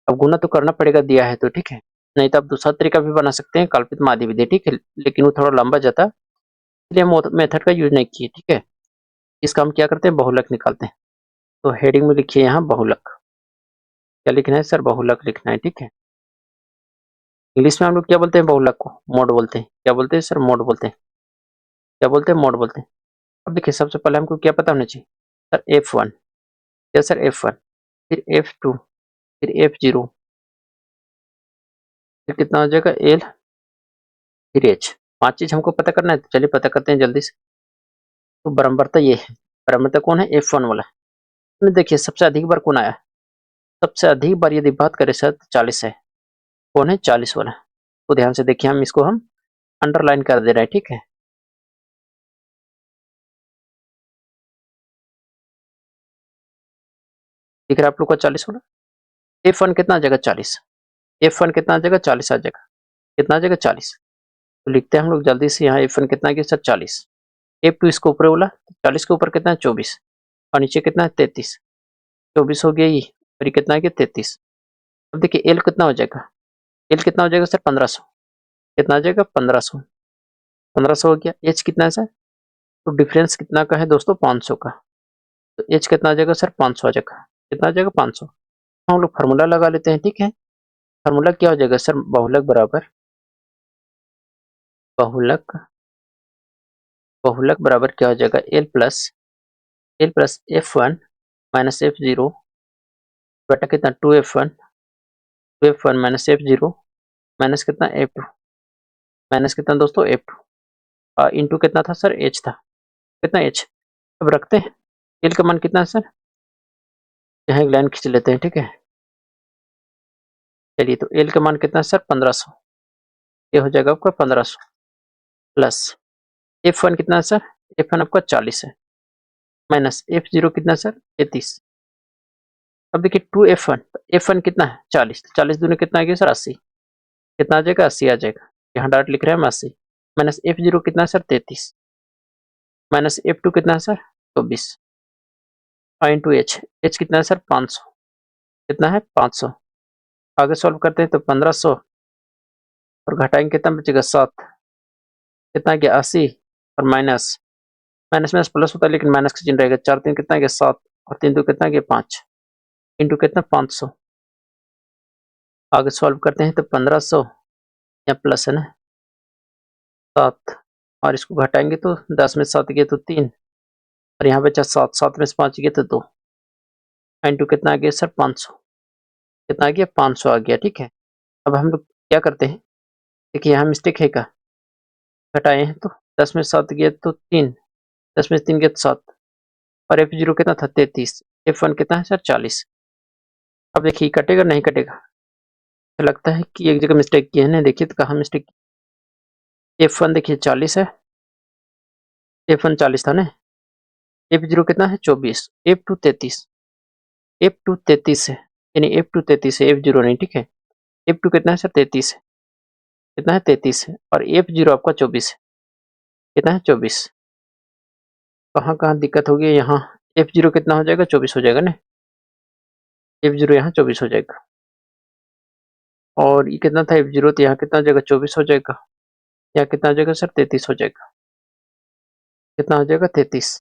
अब गुना तो करना पड़ेगा, दिया है तो, ठीक है। नहीं तो आप दूसरा तरीका भी बना सकते हैं, कल्पित माध्य विधि, ठीक है, लेकिन वो थोड़ा लंबा जाता, इसलिए हम मेथड का यूज नहीं किए, ठीक है। इसका हम क्या करते हैं, बहुलक निकालते हैं। तो हेडिंग में लिखिए यहाँ बहुलक, क्या लिखना है सर, बहुलक लिखना है, ठीक है। इंग्लिश में हम लोग क्या बोलते हैं, बहुलक को मोड बोलते हैं, क्या बोलते हैं सर, मोड बोलते हैं, क्या बोलते हैं, मोड बोलते हैं। अब देखिए सबसे पहले हमको क्या पता होना चाहिए सर, F1, क्या सर F1, फिर F2, फिर F0, फिर कितना हो जाएगा L, फिर H। 5 चीज हमको पता करना है, तो चलिए पता करते हैं जल्दी से। तो बराबरता ये है, बराबरता कौन है, F1 वाला। तो देखिए सबसे अधिक बार कौन आया, सबसे अधिक बार यदि बात करें सर तो 40 है, कौन है 40 वाला। तो ध्यान से देखिए, हम इसको हम अंडरलाइन कर दे रहे हैं, ठीक है। दिख रहा है आप लोग को 40 वाला। F1 कितना आ जाएगा 40, F1 कितना आ जाएगा 40 आ जाएगा, कितना आ जाएगा 40। तो लिखते हैं हम लोग जल्दी से, यहाँ F1 कितना आ गया सर 40, F2 इसको ऊपर बोला, 40 के ऊपर कितना है 24, और नीचे कितना है 33, 24 हो गया ये, और ये कितना है 33। अब देखिए L कितना हो जाएगा, L कितना हो जाएगा सर 1500, कितना आ जाएगा 1500, 1500 हो गया। H कितना है सर, तो डिफरेंस कितना का है दोस्तों 500 का, तो H कितना आ जाएगा सर 500 आ जाएगा, कितना आ जाएगा 500। हम लोग फार्मूला लगा लेते हैं, ठीक है। फार्मूला क्या हो जाएगा सर, बहुलक बराबर, बहुलक, बहुलक बराबर क्या हो जाएगा, L plus F1 minus F0 बटा कितना 2F1, 2F1 minus F0 minus कितना F2, माइनस कितना दोस्तों F2, इंटू कितना था सर H था, कितना H। अब रखते हैं L का मान कितना है सर, यहाँ एक लाइन खींच लेते हैं, ठीक है। चलिए तो L का मान कितना है सर 1500, ये हो जाएगा आपका 1500 प्लस F1 कितना है सर, F1 आपका 40 है, माइनस F0 कितना है सर 33। अब देखिए 2F1, F1 कितना है 40, 40 दूनी कितना आ गया सर 80, कितना आ जाएगा 80 आ जाएगा, यहाँ डाट लिख रहे हैं हम 80, माइनस F0 कितना है सर 33, माइनस F2 कितना है सर 24, और इंटू H कितना है सर 500, कितना है 500। आगे सॉल्व करते हैं तो 1500 और घटाएंगे कितना बचेगा 7, कितना गया 80, और माइनस, माइनस माइनस प्लस होता है लेकिन माइनस का चिन्ह रहेगा, 4 3 कितना गया 7, और 3 2 कितना गया 5, इंटू कितना 500। आगे सॉल्व करते हैं तो 1500 या प्लस है ना 7, और इसको घटाएंगे तो 10 में 7 गया तो 3, और यहाँ बचा 7, 7 में से 5 गया तो 2, इंटू कितना आ गया सर 500, कितना आ गया 500 आ गया, ठीक है। अब हम लोग क्या करते हैं, देखिए यहाँ मिस्टेक है क्या, घटाए हैं तो 10 में 7 गया तो 3, 10 में 3 गया तो 7, और F0 कितना था 33, F1 कितना है सर 40। अब देखिए कटेगा नहीं कटेगा, तो लगता है कि एक जगह मिस्टेक की है ना, देखिए तो कहाँ मिस्टेक, F1 देखिए 40 है, F1 40 था ना, F0 कितना है 24, F2 33, F2 33 है, यानी F2 33 है, F0 नहीं, ठीक है। F2 कितना है सर 33 है, कितना है 33 है, और F0 आपका 24 है, कितना है 24। कहाँ कहाँ दिक्कत होगी, यहाँ F0 कितना हो जाएगा 24 हो जाएगा ना, F0 यहाँ 24 हो जाएगा, और ये कितना था F0, तो यहाँ कितना हो जाएगा 24 हो जाएगा, यहाँ कितना हो जाएगा सर 33 हो जाएगा, कितना हो जाएगा 33।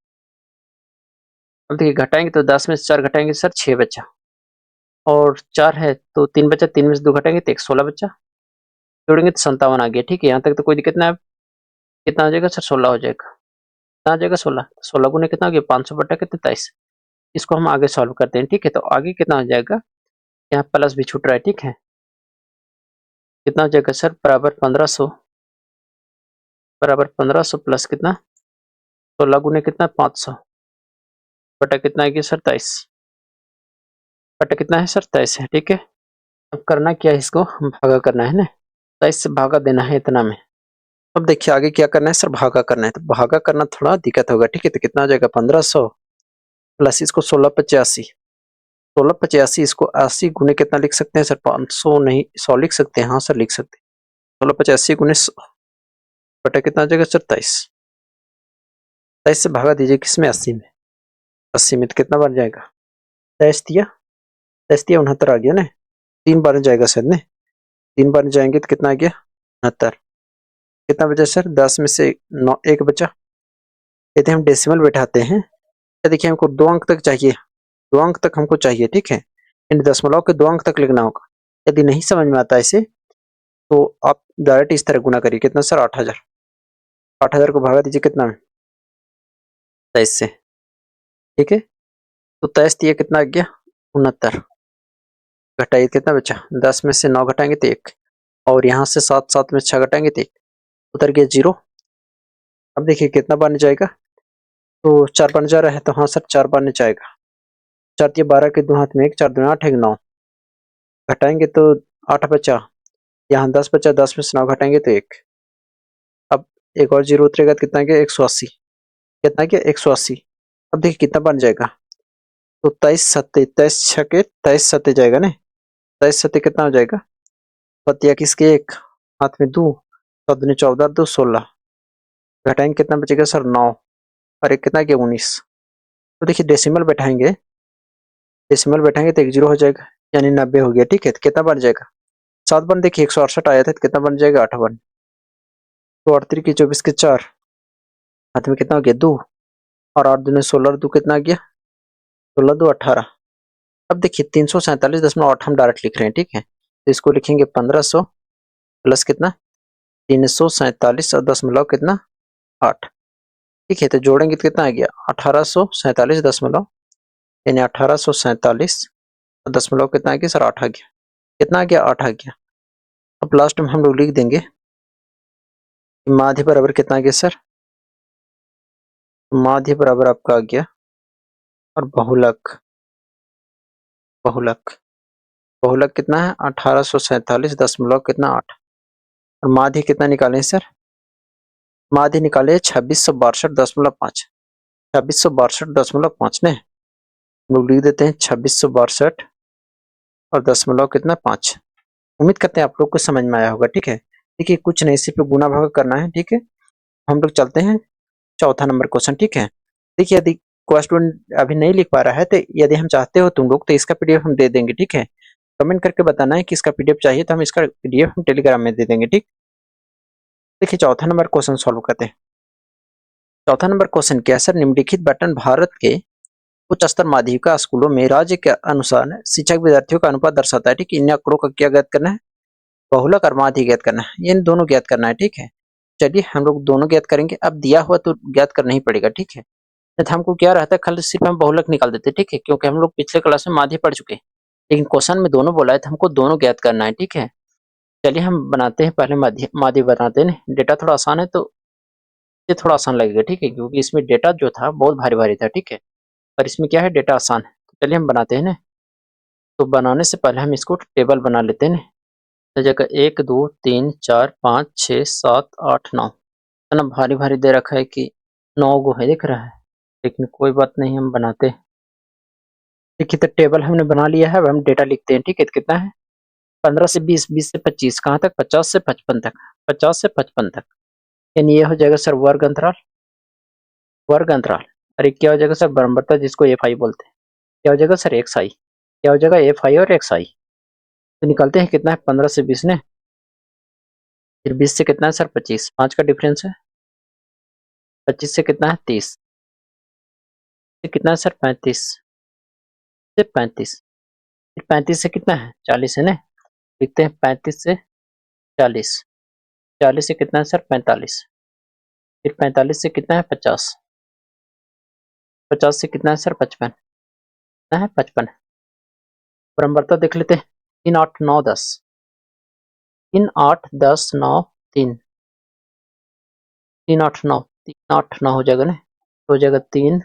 अब देखिए घटाएंगे तो 10 में से 4 घटाएंगे सर 6 बचा, और 4 है तो 3 बचा, 3 में से 2 घटाएंगे तो 1 16 बचा, जोड़ेंगे तो 57 आ गया, ठीक है। यहाँ तक तो कोई दिक्कत ना है। कितना आ जाएगा सर 16 हो जाएगा, कितना आ जाएगा 16, 16 गुने कितना हो गया 500 बटा के 23। इसको हम आगे सॉल्व करते हैं, ठीक है। तो आगे कितना हो जाएगा, यहाँ प्लस भी छूट रहा है, ठीक है। कितना हो जाएगा सर, बराबर 1500, बराबर 1500 प्लस कितना 16 गुने कितना 500 बटा कितना आ गया सर 23, बटा कितना है सर 23 है, ठीक है। अब करना क्या है, इसको भागा करना है ना, 23 से भागा देना है इतना में, अब देखिए आगे क्या करना है सर, भागा करना है। तो भागा करना थोड़ा दिक्कत होगा, ठीक है। तो कितना हो जाएगा 1500 प्लस इसको 1685। 1685 इसको 80 गुने कितना लिख सकते हैं सर, 500 नहीं 100 लिख सकते हैं। हाँ सर लिख सकते हैं। 1685 गुने 100 बटा कितना आ जाएगा सर 23। 23 से भागा दीजिए किसमें, 80 में। 80 में तो कितना बन जाएगा, 23 69 आ गया ना। 3 बार जाएगा सर ने, 3 बार जाएंगे तो कितना आ गया 69। कितना बचा सर, 10 में से 9 एक बचा। यदि हम डेसिमल बैठाते हैं तो देखिए हमको 2 अंक तक चाहिए, 2 अंक तक हमको चाहिए, ठीक है। इन दशमलव के 2 अंक तक लिखना होगा। यदि नहीं समझ में आता इसे तो आप डायरेक्ट इस तरह गुना करिए। कितना सर 8000। 8000 को भागा दीजिए कितना में, 23 से, ठीक है। तो 23 दिया कितना आ गया 69। घटाइए कितना बचा, 10 में से 9 घटाएंगे तो 1, और यहाँ से 7 7 में 6 घटाएंगे तो 1, उतर गया 0। अब देखिए कितना बार जाएगा, तो 4 बार जा रहा है, तो हाँ सर 4 बार जाएगा। 4 दिया 12 के 2 हाथ में 1, 4 दूनी 8 है 9, घटाएंगे तो 8 बचा। यहाँ 10 बचा, 10 में से 9 घटाएंगे तो 1। अब एक और 0 उतरेगा तो कितना गया 180। कितना गया 180। अब देखिए कितना बन जाएगा, तो 23 सत्ते 23 छके 23 सत्ते जाएगा ना। 23 सत्ते कितना हो जाएगा, पतिया किसके 1 हाथ में 2, 7 दूनी 14 2 16, घटाएंगे कितना बचेगा सर 9, और एक कितना गया 19। तो देखिए डेसिमल बैठाएंगे तो 1 0 हो जाएगा, यानी 90 हो गया, ठीक है। तो कितना बन जाएगा 7 बन, देखिए 168 आया था, तो कितना बन जाएगा 8 बन। तो 38 की 24 के 4, हाथ में कितना हो गया 2, और 8 दूनी 16 2 कितना आ गया 16 2 18। अब देखिए 347.8 हम डायरेक्ट लिख रहे हैं, ठीक है। तो इसको लिखेंगे 1500 प्लस कितना 347 और दशमलव कितना 8, ठीक है। तो जोड़ेंगे तो कितना आ गया 1847 यानी 1847 और दशमलव कितना आ गया सर 8 आ गया। कितना आ गया 8 आ गया। अब लास्ट में हम लोग लिख देंगे माध्य बराबर कितना आ गया सर, माध्य बराबर आपका आ गया और बहुलक, बहुलक बहुलक कितना है 1847 दशमलव कितना 8, और माध्य कितना निकालें सर, माध्य निकाले 2662.5। 2662.5 ने हम लोग लिख देते हैं 2662 और दशमलव कितना 5। उम्मीद करते हैं आप लोग को समझ में आया होगा, ठीक है। देखिए कुछ नहीं, सिर्फ गुना भाग करना है, ठीक है। हम लोग चलते हैं चौथा नंबर क्वेश्चन, ठीक है। देखिए यदि क्वेश्चन अभी नहीं लिख पा रहा है, तो यदि हम चाहते हो तुम लोग तो इसका पीडीएफ हम दे देंगे, ठीक है। कमेंट करके बताना है कि इसका पीडीएफ चाहिए, तो हम इसका पीडीएफ हम टेलीग्राम में दे देंगे, ठीक। देखिए चौथा नंबर क्वेश्चन सॉल्व करते हैं। चौथा नंबर क्वेश्चन क्या है सर, निम्नलिखित बटन भारत के उच्च स्तर माध्यमिका स्कूलों में राज्य के अनुसार शिक्षक विद्यार्थियों का अनुपात दर्शाता है, ठीक। इन आंकड़ों का क्या ज्ञात करना है, बहुलक और माध्य ज्ञात करना है, इन दोनों ज्ञात करना है, ठीक है। चलिए हम लोग दोनों ज्ञात करेंगे। अब दिया हुआ तो ज्ञात करना ही पड़ेगा, ठीक है। नहीं तो हमको क्या रहता है, खाली सिर्फ हम बहुलक निकाल देते, ठीक है, क्योंकि हम लोग पिछले क्लास में माध्य पढ़ चुके हैं। लेकिन क्वेश्चन में दोनों बोला है, तो हमको दोनों ज्ञात करना है, ठीक है। चलिए हम बनाते हैं, पहले माध्य माध्य बनाते हैं। डेटा थोड़ा आसान है तो ये थोड़ा आसान लगेगा, ठीक है, क्योंकि इसमें डेटा जो था बहुत भारी भारी था, ठीक है। पर इसमें क्या है, डेटा आसान है। तो चलिए हम बनाते हैं ना। तो बनाने से पहले हम इसको टेबल बना लेते हैं ना। तो जगह 1 2 3 4 5 6 7 8 9, इतना भारी भारी दे रखा है कि 9 गो है दिख रहा है, लेकिन कोई बात नहीं, हम बनाते हैं। देखिए तो टेबल हमने बना लिया है। अब हम डेटा लिखते हैं, ठीक है। तो कितना है 15 से 20, 20 से 25, कहाँ तक 50 से 55 तक, 50 से 55 तक, यानी ये हो जाएगा सर वर्ग अंतराल, वर्ग अंतराल। और एक क्या हो जाएगा सर बराबरता, जिसको एफ आई बोलते हैं। क्या हो जाएगा सर एक्स आई, क्या हो जाएगा एफ आई और एक्स आई। तो निकलते हैं कितना है 15 से 20 ने, फिर 20 से कितना है सर 25, 5 का डिफरेंस है। 25 से कितना है 30, से कितना है सर 35, से 35, फिर 35 से कितना है 40 है ना। लिखते हैं 35 से 40, 40 से कितना है सर 45, फिर 45 से कितना है 50, 50 से कितना है सर 55, कितना है 55। बराबरता देख लेते हैं, 3 8 9 10, 3 8 10 9 3, 3 8 9, 3 8 9 हो जाएगा ना। तो हो जाएगा 3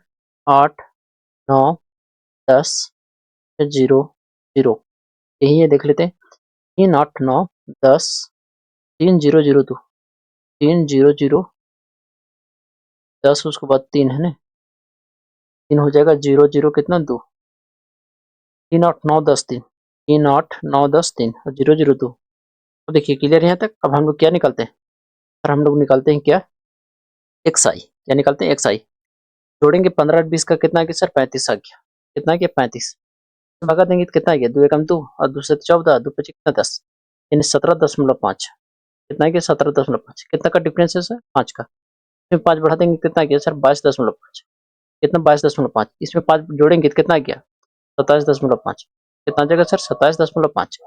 8 9 10 0 0, यही है देख लेते हैं। 3 8 9 10 3 0 0 2, 3 0 0 10 उसके बाद 3 है ना, 3 हो जाएगा 0 0 कितना 2, 3 8 9 10 3, 3 8 9 10 3 और 0 0 2। तो देखिए क्लियर यहाँ तक। अब हम लोग क्या निकालते हैं सर, हम लोग निकालते हैं क्या, एक्स आई। क्या निकालते हैं, एक्स आई। जोड़ेंगे 15 और 20 का कितना आ गया सर, 35 आ गया। कितना आ गया 35, भगा देंगे तो कितना आ गया, 2 एकम 2 और 2 से 14, 2 पचे कितना 10, यानी 17.5। कितना आ गया 17.5। कितना का डिफरेंस है सर, 5 का। इसमें 5 बढ़ा देंगे कितना आ गया सर, 22.5। कितना 22.5। इसमें 5 जोड़ेंगे तो कितना आ गया 27.5। कितना आ जाएगा सर 27.5।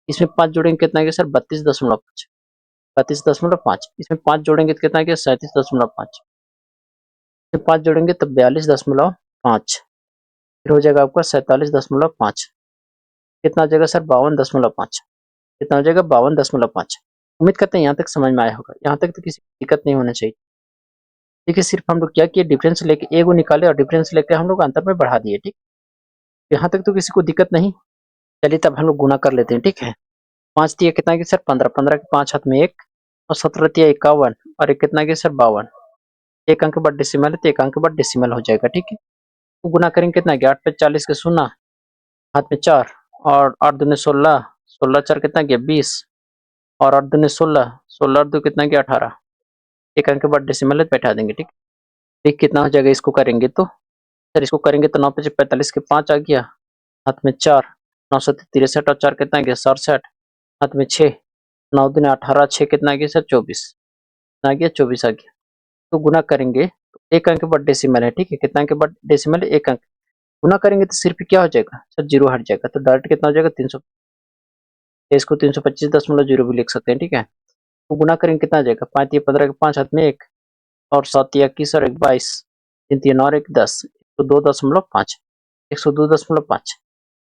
इसमें 5 जोड़ेंगे कितना आ गया सर 32.5। 32.5। इसमें 5 जोड़ेंगे तो कितना आ गया 37.5। इसमें 5 जोड़ेंगे तो 42.5। फिर हो जाएगा आपका 47.5। कितना आ जाएगा सर 52.5। कितना हो जाएगा 52.5। उम्मीद करते हैं यहाँ तक समझ में आया होगा। यहाँ तक तो किसी दिक्कत नहीं होना चाहिए। देखिए सिर्फ हम लोग क्या किए, डिफरेंस लेके ए को निकाले और डिफरेंस लेके हम लोग अंतर में बढ़ा दिए। ठीक, यहाँ तक तो किसी को दिक्कत नहीं। चलिए तब हम लोग गुना कर लेते हैं। ठीक है, 5 दिया कितना की सर 15, 15 के 5 हाथ में 1 और 17 दिया 51 और एक कितना की सर 52। एक अंक के बाद डेसिमल है तो एक अंक के बाद डेसिमल हो जाएगा। ठीक है, तो गुना करेंगे कितना गया 8 पे 40 के 0 हाथ में 4 और 8 दूनी 16, 16 4 कितना गया 20 और 8 दूनी 16, 16 2 कितना गया 18। एक अंक के बाद डेसिमल है तो बैठा देंगे। ठीक, ठीक कितना हो जाएगा इसको करेंगे तो सर, इसको करेंगे तो 9 पचे 45 के 5 आ गया हाथ में 4, 9 सत्ते 63 और 4 कितना गया 67 हाथ में 6, 9 दूनी 18, 6 कितना गया सर 24। कितना आ गया 24 आ गया। तो गुना करेंगे तो एक अंक के बाद डेसिमल है। ठीक है, कितना अंक के बाद डेसिमल है, एक अंक। गुना करेंगे तो सिर्फ क्या हो जाएगा सर, जीरो हट जाएगा। तो डायरेक्ट कितना हो जाएगा 300, इसको 325.0 भी लिख सकते हैं। ठीक है, तो गुना करेंगे कितना आ जाएगा 5 या 15 के 5 हाथ में 1 और 7 या 21 और 1 22, 3 3 और 1 10, 102.5, 102.5।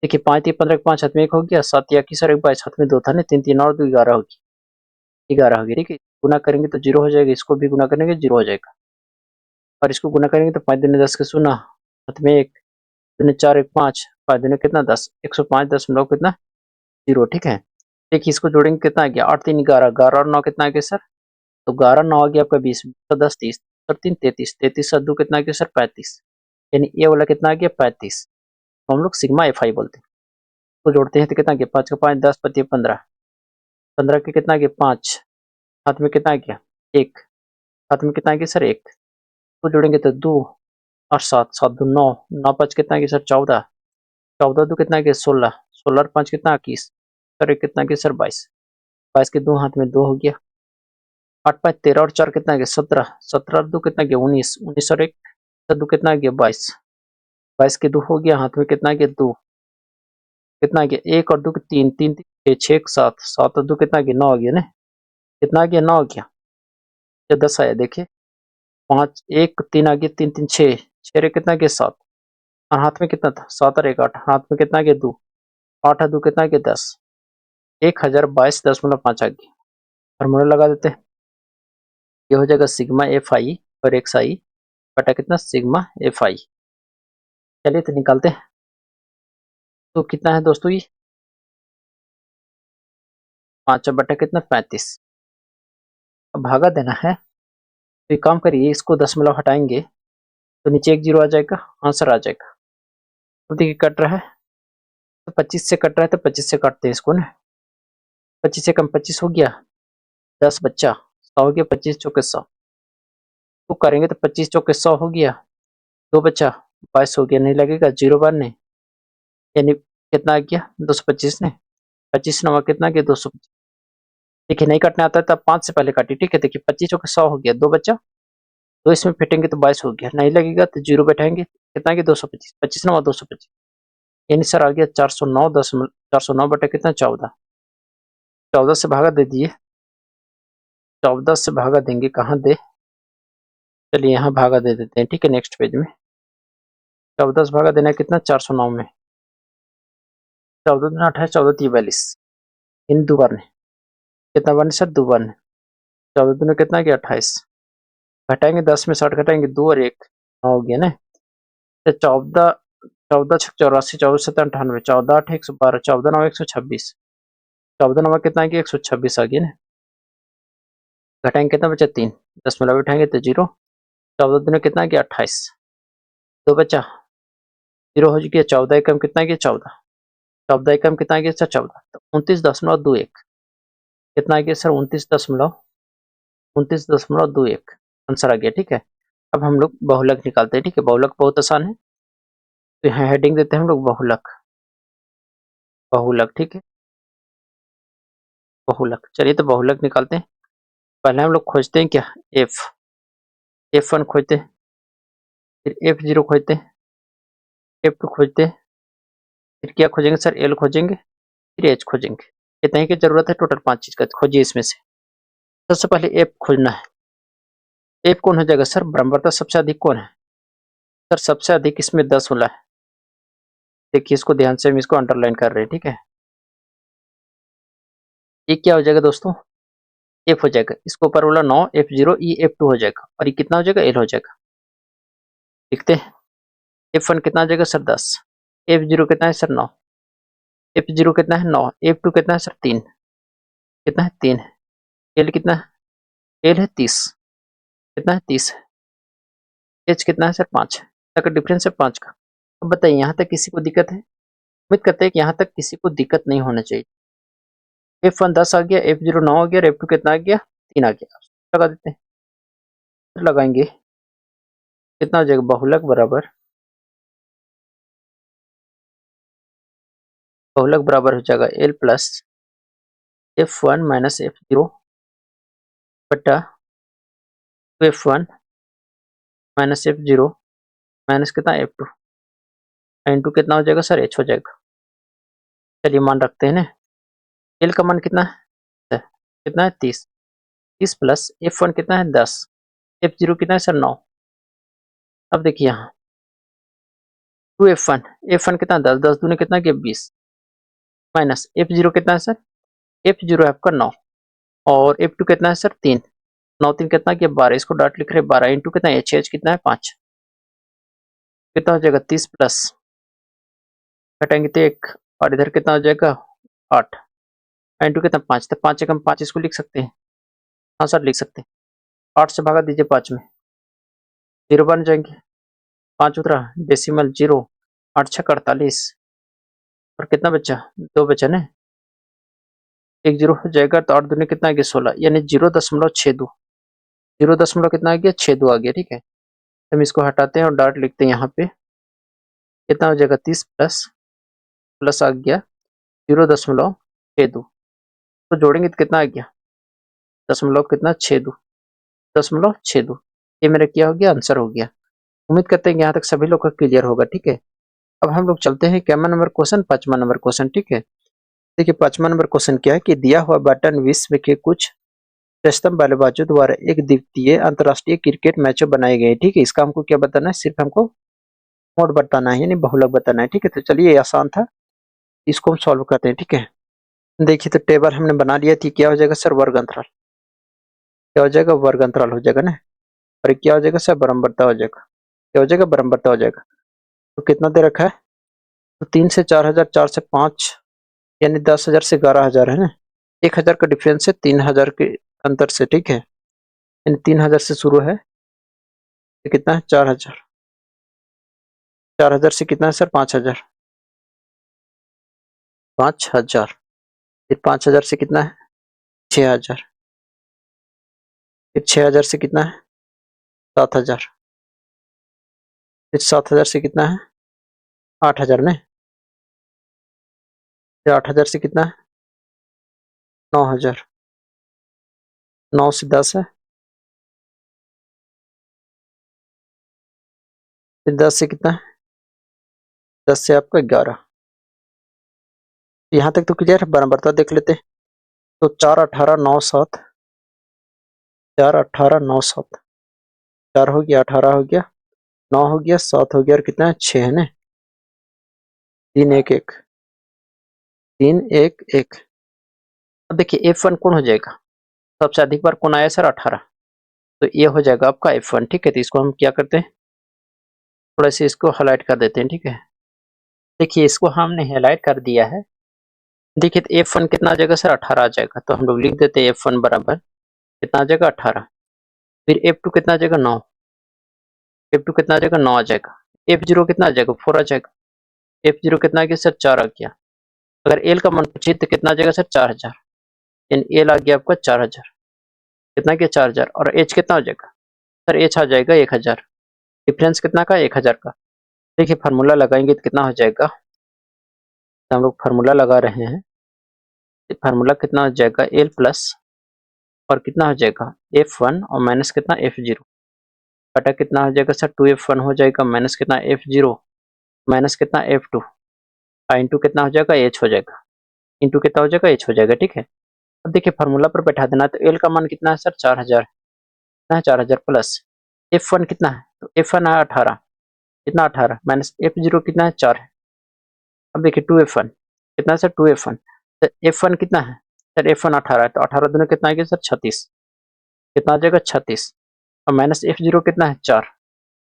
देखिए 5 या 15 के 5 हाथ में 1 हो गया, 7 या 21 और 1 22 हाथ में 2 था ना, 3 3 और 2 11 होगी, 11 होगी। ठीक है, गुना करेंगे तो जीरो हो जाएगा, इसको भी गुना करेंगे जीरो हो जाएगा और इसको गुना करेंगे तो 5 दूनी 10 के 0 हाथ में 1 दूनी 4 1 5, 5 दूनी कितना 10, 105 कितना 0। ठीक है, देखिए इसको जोड़ेंगे कितना आ गया 8 3 11, 11 और 9 कितना आ गया सर, तो 11 9 आ गया आपका 20, 10 30 और 3 33, 33 और 2 कितना आ गया सर 35, यानी ये वाला कितना आ गया 35। तो हम लोग सिग्मा एफ आई बोलते हैं। तो जोड़ते हैं तो कितना आ गया 5 का 5 10 पति 15, 15 के कितना आ गया 5 हाथ में कितना आ गया 1, हाथ में कितना आ गया सर 1। तो जोड़ेंगे तो 2 और 7 7 2 9, 9 5 कितना आ गया सर 14, 14 2 कितना आ गया 16, 16 और 5 कितना 21, सर एक कितना आ गया सर 22, 22 के 2 हाथ में 2 हो गया, 8 5 13 और 4 कितना आ गया 17, 17 और 2 कितना आ गया 19, 19 और 1 2 कितना आ गया 22, 22 के 2 हो गया हाथ में कितना आ गया 2, कितना आ गया 1 और 2 के 3, 3 3 6 7, 7 और 2 कितना आ गया 9 आ गया ना, कितना आ गया 9 आ गया या 10 आया। देखिए 5 1 3 आ गया 3 3 6, 6 रे कितना आ गया 7 और हाथ में कितना था 7 और 1 8, हाथ में कितना आ गया 2, 8 और 2 कितना आ गया 10, 1022.5 आ गया। फार्मूला लगा देते हैं, ये हो जाएगा सिग्मा एफ आई और एक्स आई बटा कितना सिग्मा एफ आई। चलिए तो निकालते हैं, तो कितना है दोस्तों ये 5 बटा कितना 35। अब भागा देना है, तो एक काम करिए इसको 10 हटाएंगे तो नीचे एक जीरो आ जाएगा, आंसर आ जाएगा। तो देखिए कट रहा है तो 25 से कट रहा है तो 25 से काटते हैं इसको ना, 25 से कम 25 हो गया, 10 बच्चा 100 हो गया, 25 चौके 100 तो करेंगे तो 25 चौके 100 हो गया, 2 बच्चा 22 हो गया, नहीं लगेगा जीरो बार नहीं, यानी कितना आ गया 225 ने, 25 नवा कितना गया 225। देखिए नहीं काटने आता है तब 5 से पहले काटिए। ठीक है, देखिए 25 चौके 100 हो गया, 2 बच्चा, दो इसमें फेंटेंगे तो 22 हो गया, नहीं लगेगा तो जीरो बैठाएंगे, कितना गया 225, 25 नवा 225, यानी सर आ गया 409 बटे कितना 14, 14 से भागा दे दिए, 14 से भागा देंगे कहाँ दे, चलिए यहाँ भागा दे देते हैं। ठीक है, नेक्स्ट पेज में 14 से भागा देना कितना 409 में, 14 दिन 28, 14 3 42, इन दो बार ने कितना बने सर 2 बार ने, 14 दिन में कितना गया 28, घटाएंगे 10 में 60 घटाएंगे 2 और 1 9 हो गया ना, तो 14 14 छक 84, 14 7 98, 14 8 112, 14 9 126, 14 9 कितना आ गया 126 आ गया ना। घटाएंगे कितना बचा 3, 10 उठाएंगे तो 0, 14 दूनी कितना गया 28, 2 बचा, 0 हो गया, 14 एकम कितना गया 14, 14 एकम कितना गया सर 14, तो 29.21 कितना गया सर 29.21 आंसर आ गया। ठीक है, अब हम लोग बहुलक निकालते हैं। ठीक है, बहुलक बहुत आसान है, तो यहाँ हेडिंग देते हैं हम लोग बहुलक, बहुलक। ठीक है, बहुलक, चलिए तो बहुलक निकालते हैं। पहले हम लोग खोजते हैं क्या, F1 खोजते हैं, फिर F0 खोजते हैं, F2 खोजते हैं, फिर क्या खोजेंगे सर L खोजेंगे, फिर H खोजेंगे। कितने की जरूरत है, टोटल 5 चीज का खोजिए इसमें से। सबसे पहले F खोजना है। F कौन हो जाएगा सर, बराबरता सबसे अधिक कौन है सर, सबसे अधिक इसमें 10 वाला है। देखिए इसको ध्यान से हम इसको अंडरलाइन कर रहे हैं। ठीक है, ये क्या हो जाएगा दोस्तों, F हो जाएगा, इसको ऊपर वाला 9, F0, ये F2 हो जाएगा, और ये कितना हो जाएगा L हो जाएगा। लिखते हैं, F1 कितना हो जाएगा सर 10, F0 कितना है सर 9, F0 कितना है 9, F2 कितना है सर 3, कितना है 3, L कितना है, L है 30, कितना है 30, H कितना है सर 5, तक डिफरेंस है 5 का। अब बताइए यहाँ तक किसी को दिक्कत है, उम्मीद करते हैं कि यहाँ तक किसी को दिक्कत नहीं होना चाहिए। F1 10 आ गया, F0 9 आ गया, और F2 कितना आ गया 3 आ गया, लगा देते हैं, लगाएंगे कितना हो जाएगा, बहुलक बराबर, बहुलक बराबर हो जाएगा L plus F1 minus F0 बटा F1 माइनस F0 माइनस कितना F2 इंटू कितना हो जाएगा सर H हो जाएगा। चलिए मान रखते हैं ना, L का मान कितना है, कितना है 30, 30 प्लस F1 कितना है 10, F0 कितना है सर 9। अब देखिए यहाँ 2F1, F1 कितना 10, 10 दूनी कितना गया 20, माइनस F0 कितना है सर, F0 है आपका 9, और F2 कितना है सर 3, 9 3 कितना गया 12, इसको डॉट लिख रहे 12 इंटू कितना H कितना है 5, कितना हो जाएगा 30 प्लस, घटाएंगे तो 1, और इधर कितना हो जाएगा 8 इंटू कितना 5, तो 5 एकम 5 इसको लिख सकते हैं, हाँ सर लिख सकते हैं। 8 से भागा दीजिए 5 में, 0 बन जाएंगे, 5 उतरा डेसिमल 0, 8 छः 48, और कितना बचा 2 बचा ना, 1 0 हो जाएगा, तो 8 दूनी कितना आ गया 16, यानी 0.62, 0 कितना आ गया 62 आ गया। ठीक है, हम इसको हटाते हैं और डॉट लिखते हैं यहाँ पे, कितना हो जाएगा 30 प्लस प्लस आ गया 0.62, तो जोड़ेंगे तो कितना आ गया, दशमलव कितना 62, 0.62, ये मेरा क्या हो गया आंसर हो गया। उम्मीद करते हैं कि यहाँ तक सभी लोग का क्लियर होगा। ठीक है, अब हम लोग चलते हैं क्या नंबर क्वेश्चन, 5वां नंबर क्वेश्चन। ठीक है, देखिए 5वां नंबर क्वेश्चन क्या है कि दिया हुआ बटन विश्व के कुछ श्रेष्ठतम बल्लेबाजों द्वारा एक द्वितीय अंतरराष्ट्रीय क्रिकेट मैचों बनाए गए। ठीक है, इसका हमको क्या बताना है, सिर्फ हमको मोड बताना है, यानी बहुलक बताना है। ठीक है, तो चलिए ये आसान था, इसको हम सॉल्व करते हैं। ठीक है, देखिए तो टेबल हमने बना लिया थी, क्या हो जाएगा सर वर्ग अंतराल, क्या हो जाएगा वर्ग अंतराल हो जाएगा ना, और क्या हो जाएगा सर बराबरता हो जाएगा, क्या हो जाएगा बराबरता हो जाएगा। तो कितना दे रखा है, तो 3 से 4000, 4 से 5, यानी 10,000 से 11,000 है ना, 1,000 का डिफरेंस है 3,000 के अंतर से। ठीक है, यानी 3,000 से शुरू है, तो कितना है 4,000, 4,000 से कितना है सर 5,000, 5,000, फिर 5,000 से कितना है 6,000, फिर 6,000 से कितना है 7,000, फिर 7,000 से कितना है 8,000 ने, फिर 8,000 से कितना है 9,000, 9 से 10 है, फिर 10 से कितना है, 10 से आपका 11। यहाँ तक तो क्लियर है, बराबरता देख लेते हैं। तो 4 18 9 7, 4 18 9 7, 4 हो गया, 18 हो गया, 9 हो गया, 7 हो गया, और कितना है 6 है ना, 3 1 1, 3 1 1। अब देखिए F1 कौन हो जाएगा, सबसे अधिक बार कौन आया सर 18, तो ये हो जाएगा आपका F1। ठीक है, तो इसको हम क्या करते हैं, थोड़ा सा इसको हाईलाइट कर देते हैं। ठीक है, देखिए इसको हमने हाईलाइट कर दिया है। देखिए तो F1 कितना आ जाएगा सर 18 आ जाएगा, तो हम लोग लिख देते हैं F1 बराबर कितना आ जाएगा 18। फिर F2 कितना आ जाएगा 9, F2 कितना आ जाएगा 9 आ जाएगा। F0 कितना आ जाएगा 4 आ जाएगा। F0 कितना आ गया सर 4 आ गया। अगर एल का मान पूछे तो कितना आ जाएगा सर 4000, यानी एल आ गया आपका 4000। कितना गया 4000, और एच कितना हो जाएगा सर, एच आ जाएगा 1000। डिफरेंस कितना का 1000 का। देखिए फार्मूला लगाएंगे तो कितना हो जाएगा, तो हम लोग फार्मूला लगा रहे हैं। फार्मूला कितना हो जाएगा एल प्लस, और कितना हो जाएगा F1 और माइनस कितना F0, बटा कितना हो जाएगा सर 2F1 हो जाएगा, माइनस कितना F0, माइनस कितना F2, इंटू कितना हो जाएगा H हो जाएगा, इंटू कितना हो जाएगा H हो जाएगा। ठीक है, अब देखिए फार्मूला पर बैठा देना। तो एल का मान कितना है सर 4000, कितना है 4000 प्लस F1 कितना है, तो F1 है 18, कितना 18, माइनस F0 कितना है 4 है। अब देखिए 2F1 कितना है सर 2F1, तो F1 कितना है सर, F1 18 है, तो 18 दूनी कितना आ गया सर 36, कितना आ जाएगा 36, और माइनस F0 कितना है 4,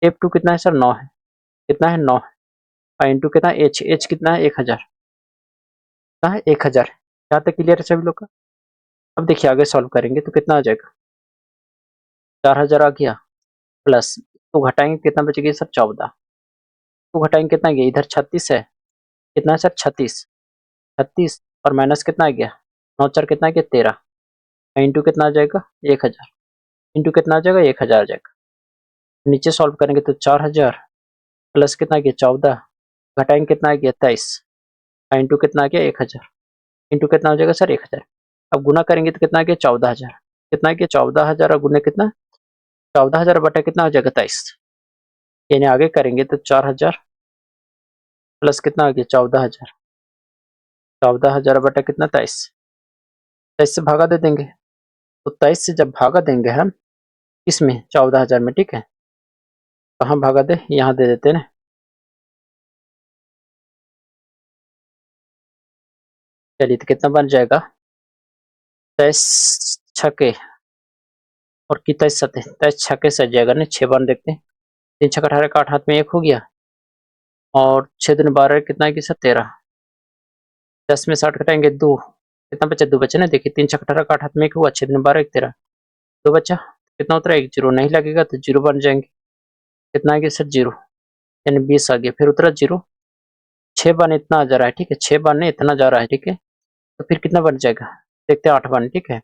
F2 कितना है सर 9 है, कितना है 9 है, और इंटू कितना H, H कितना है 1000, कितना है 1000। यहाँ तक क्लियर है सभी लोग का। अब देखिए आगे सॉल्व करेंगे तो कितना आ जाएगा 4000 आ गया, प्लस तो घटाएंगे कितना बचेगा सर 14, तो घटाएंगे कितना गया, इधर 36 है, कितना है सर 36, 36 और माइनस कितना आ गया 9 4 कितना आ गया 13, इंटू कितना आ जाएगा 1000, इंटू कितना आ जाएगा 1000 आ जाएगा। नीचे सॉल्व करेंगे तो 4000 प्लस कितना आ गया 14, घटाएंगे कितना आ गया 23, इंटू कितना आ गया 1000, इंटू कितना हो जाएगा सर 1000। अब गुना करेंगे तो कितना आ गया 14000, कितना आ गया 14000 और गुना कितना 14000 बटा कितना हो जाएगा 23, यानी आगे करेंगे तो 4000 प्लस कितना आ गया 14000, 14000 बटा कितना 23, 23 से भागा दे देंगे। तो 23 से जब भागा देंगे हम इसमें 14000 में, ठीक है, कहाँ भागा दे, यहाँ दे देते हैं ना। चलिए तो कितना बन जाएगा 23 छके और की 23 सते 23 छके सज जाएगा ना, 6 बार देखते हैं, 3 छक 18 का 8 हाथ में 1 हो गया, और 6 दूनी 12 कितना है कि सर 13, 10 में 60 घटाएंगे 2, कितना बचा 2 बचा ना। देखिए 3 छक 18 का 8 हाथ में 1 हुआ, 6 दूनी 12 1 13, 2 बचा, कितना उतरा 1 जीरो नहीं लगेगा तो जीरो बन जाएंगे, कितना आ गया सर 0, यानी 20 आ गया, फिर उतरा 0, 6 बार इतना आ जा रहा है, ठीक है, 6 बार ने इतना जा रहा है, ठीक है, तो फिर कितना बन जाएगा देखते हैं 8 बार, ठीक है,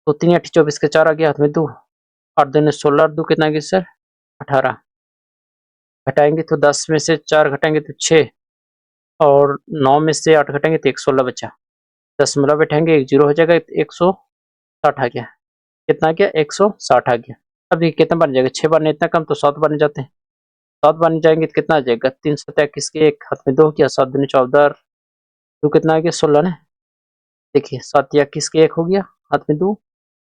तो 3 8 24 के 4 आ गया हाथ में 2, 8 दूनी 16 और 2 कितना आ गया सर 18, घटाएंगे तो 10 में से 4 घटाएंगे तो 6, और 9 में से 8 घटाएंगे तो 1 16 बचा, दशमलव बैठाएंगे 1 जीरो हो जाएगा, 160 आ गया, कितना आ गया 160 आ गया। अब देखिए कितना बन जाएगा, 6 बार ने इतना कम तो 7 बन जाते हैं, 7 बन जाएंगे तो कितना आ जाएगा 3 7 21 के 1 हाथ में 2 किया, 7 दूनी 14, 2 कितना आ गया 16 ने, देखिए 7 21 के 1 हो गया हाथ में 2,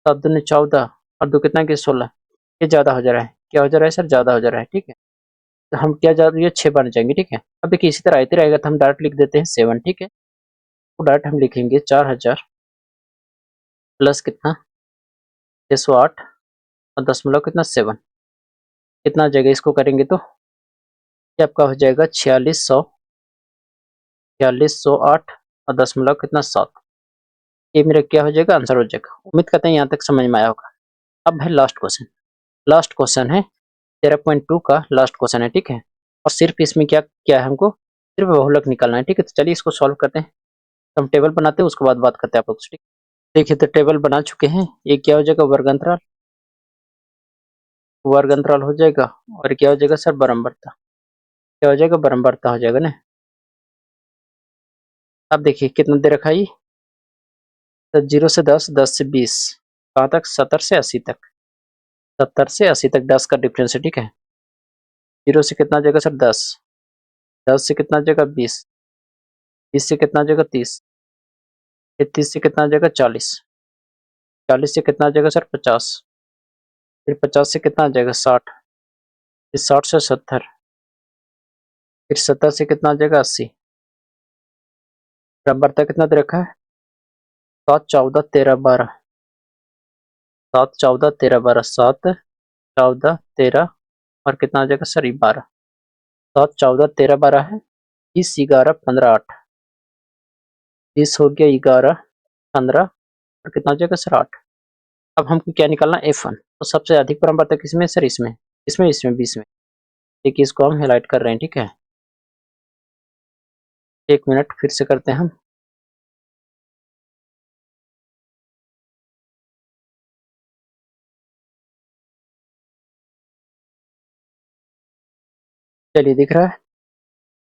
7 दूनी 14 और 2 कितना आ गया 16, ये ज्यादा हो जा रहा है, क्या हो जा रहा है सर ज्यादा हो जा रहा है, ठीक है, तो हम क्या जा रही है 6 बन जाएंगे, ठीक है। अब देखिए इसी तरह आते रहेगा तो हम डायरेक्ट लिख देते हैं 7, ठीक है, तो डायरेक्ट हम लिखेंगे 4000 प्लस कितना 608 और दशमलव कितना 7, कितना आ जाएगा, इसको करेंगे तो ये आपका हो जाएगा 4608 और दशमलव कितना 7, ये मेरा क्या हो जाएगा आंसर हो जाएगा। उम्मीद करते हैं यहाँ तक समझ में आया होगा। अब है लास्ट क्वेश्चन, लास्ट क्वेश्चन है 13.2 का लास्ट क्वेश्चन है, ठीक है, और सिर्फ इसमें क्या क्या है, हमको सिर्फ बहुलक निकालना है, ठीक है, तो चलिए इसको सॉल्व करते हैं। तो हम टेबल बनाते हैं उसके बाद बात करते हैं आप लोग से, ठीक। देखिए तो टेबल बना चुके हैं, ये क्या हो जाएगा वर्ग अंतराल, वर्ग अंतराल हो जाएगा, और क्या हो जाएगा सर बराबरता, क्या हो जाएगा बराबरता हो जाएगा ना। अब देखिए कितना दे रखा है, तो 0 से 10, 10 से 20, कहाँ तक 70 से 80 तक, 70 से 80 तक 10 का डिफरेंस है, ठीक है। 0 से कितना आ जाएगा सर 10, 10 से कितना आ जाएगा 20, 20 से कितना आ जाएगा 30, फिर 30 से कितना आ जाएगा 40, 40 से कितना आ जाएगा सर 50, फिर 50 से कितना आ जाएगा 60, फिर 60 से 70, फिर 70 से कितना आ जाएगा 80, बराबरता कितना दे रखा है 7 14 13 12, 7 14 13 12, 7 14 13 और कितना आ जाएगा सर 12, 7 14 13 12 है, 20 11 15 8, 20 हो गया 11 15 और कितना आ जाएगा सर 8, अब हमको क्या निकालना F1, तो सबसे अधिक परिवर्तक किसमें सर, इसमें 20 में। देखिए इसको हम हाईलाइट कर रहे हैं, ठीक है। 1 मिनट फिर से करते हैं हम। चलिए दिख रहा है।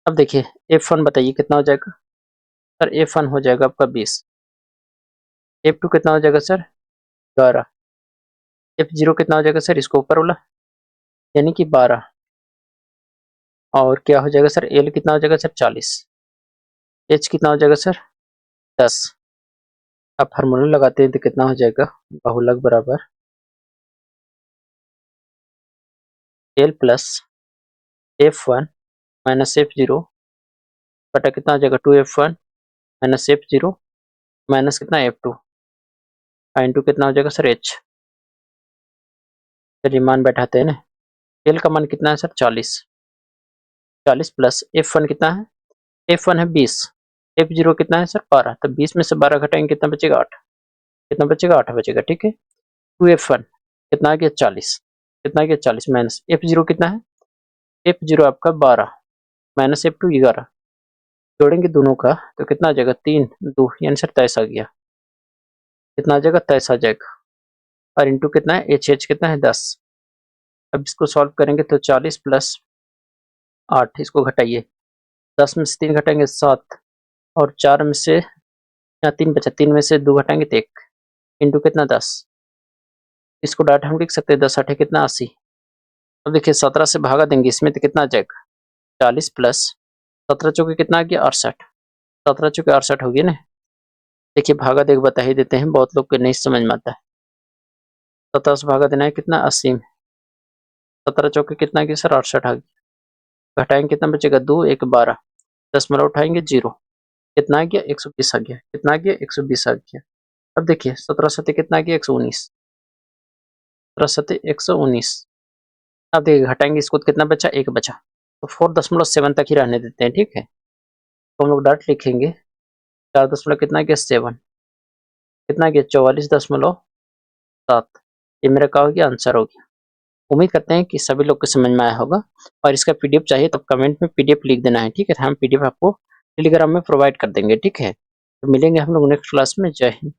अब देखिए F1 बताइए कितना हो जाएगा सर, F1 हो जाएगा आपका 20, F2 कितना हो जाएगा सर 11, F0 कितना हो जाएगा सर, इसको ऊपर वाला यानी कि 12, और क्या हो जाएगा सर, L कितना हो जाएगा सर 40, H कितना हो जाएगा सर 10। अब फार्मूला लगाते हैं तो कितना हो जाएगा, बहुलक बराबर L plus F1 minus F0 बटा कितना हो जाएगा 2F1 माइनस F0 माइनस कितना F2 इंटू कितना हो जाएगा सर H। चलिए मान बैठाते हैं ना, L का मान कितना है सर 40 प्लस F1 कितना है, F1 है 20, F0 कितना है सर 12, तो 20 में से 12 घटाएंगे कितना बचेगा 8, कितना बचेगा 8 बचेगा, ठीक है। 2F1 कितना आ गया 40, कितना आ गया 40 माइनस F0 कितना है, F0 आपका 12 माइनस F2 11, जोड़ेंगे दोनों का तो कितना आ जाएगा 3 2 यानी सर 23 आ गया, कितना आ जाएगा 23 आ जाएगा, और इंटू कितना है H कितना है 10। अब इसको सॉल्व करेंगे तो 40 प्लस 8, इसको घटाइए, 10 में से 3 घटाएंगे 7, और 4 में से यहाँ 3 बचा, 3 में से 2 घटाएंगे तो 1, इंटू कितना 10, इसको डायरेक्ट हम लिख सकते हैं 10 8 कितना 80। अब देखिए 17 से भागा देंगे इसमें तो कितना आ जाएगा 40 प्लस 17 चौके कितना आ गया 68, 17 चौके 68 हो गया ना। देखिए भागा देख बता ही देते हैं, बहुत लोग को नहीं समझ में आता है। 17 से भागा देना है कितना 80 में, 17 चौके कितना आ गया सर 68 आ गया, घटाएंगे कितना बचेगा 2 1 12, 10 में उठाएंगे 0, कितना आ गया 120 आ गया, कितना आ गया 120 आ गया। अब देखिए 17 सत्ते कितना आ गया 119, 17 सत्ते 119। अब देखिए घटाएंगे इसको तो कितना बचा 1 बचा, तो 4.7 तक ही रहने देते हैं, ठीक है। तो हम लोग डायरेक्ट लिखेंगे 4 दशमलव कितना गया 7, कितना गया 44.7, ये मेरा क्या हो गया आंसर हो गया। उम्मीद करते हैं कि सभी लोग को समझ में आया होगा, और इसका पीडीएफ चाहिए तो कमेंट में पीडीएफ लिख देना है, ठीक है। हम पीडीएफ आपको टेलीग्राम में प्रोवाइड कर देंगे, ठीक है। तो मिलेंगे हम लोग नेक्स्ट क्लास में, जय हिंद।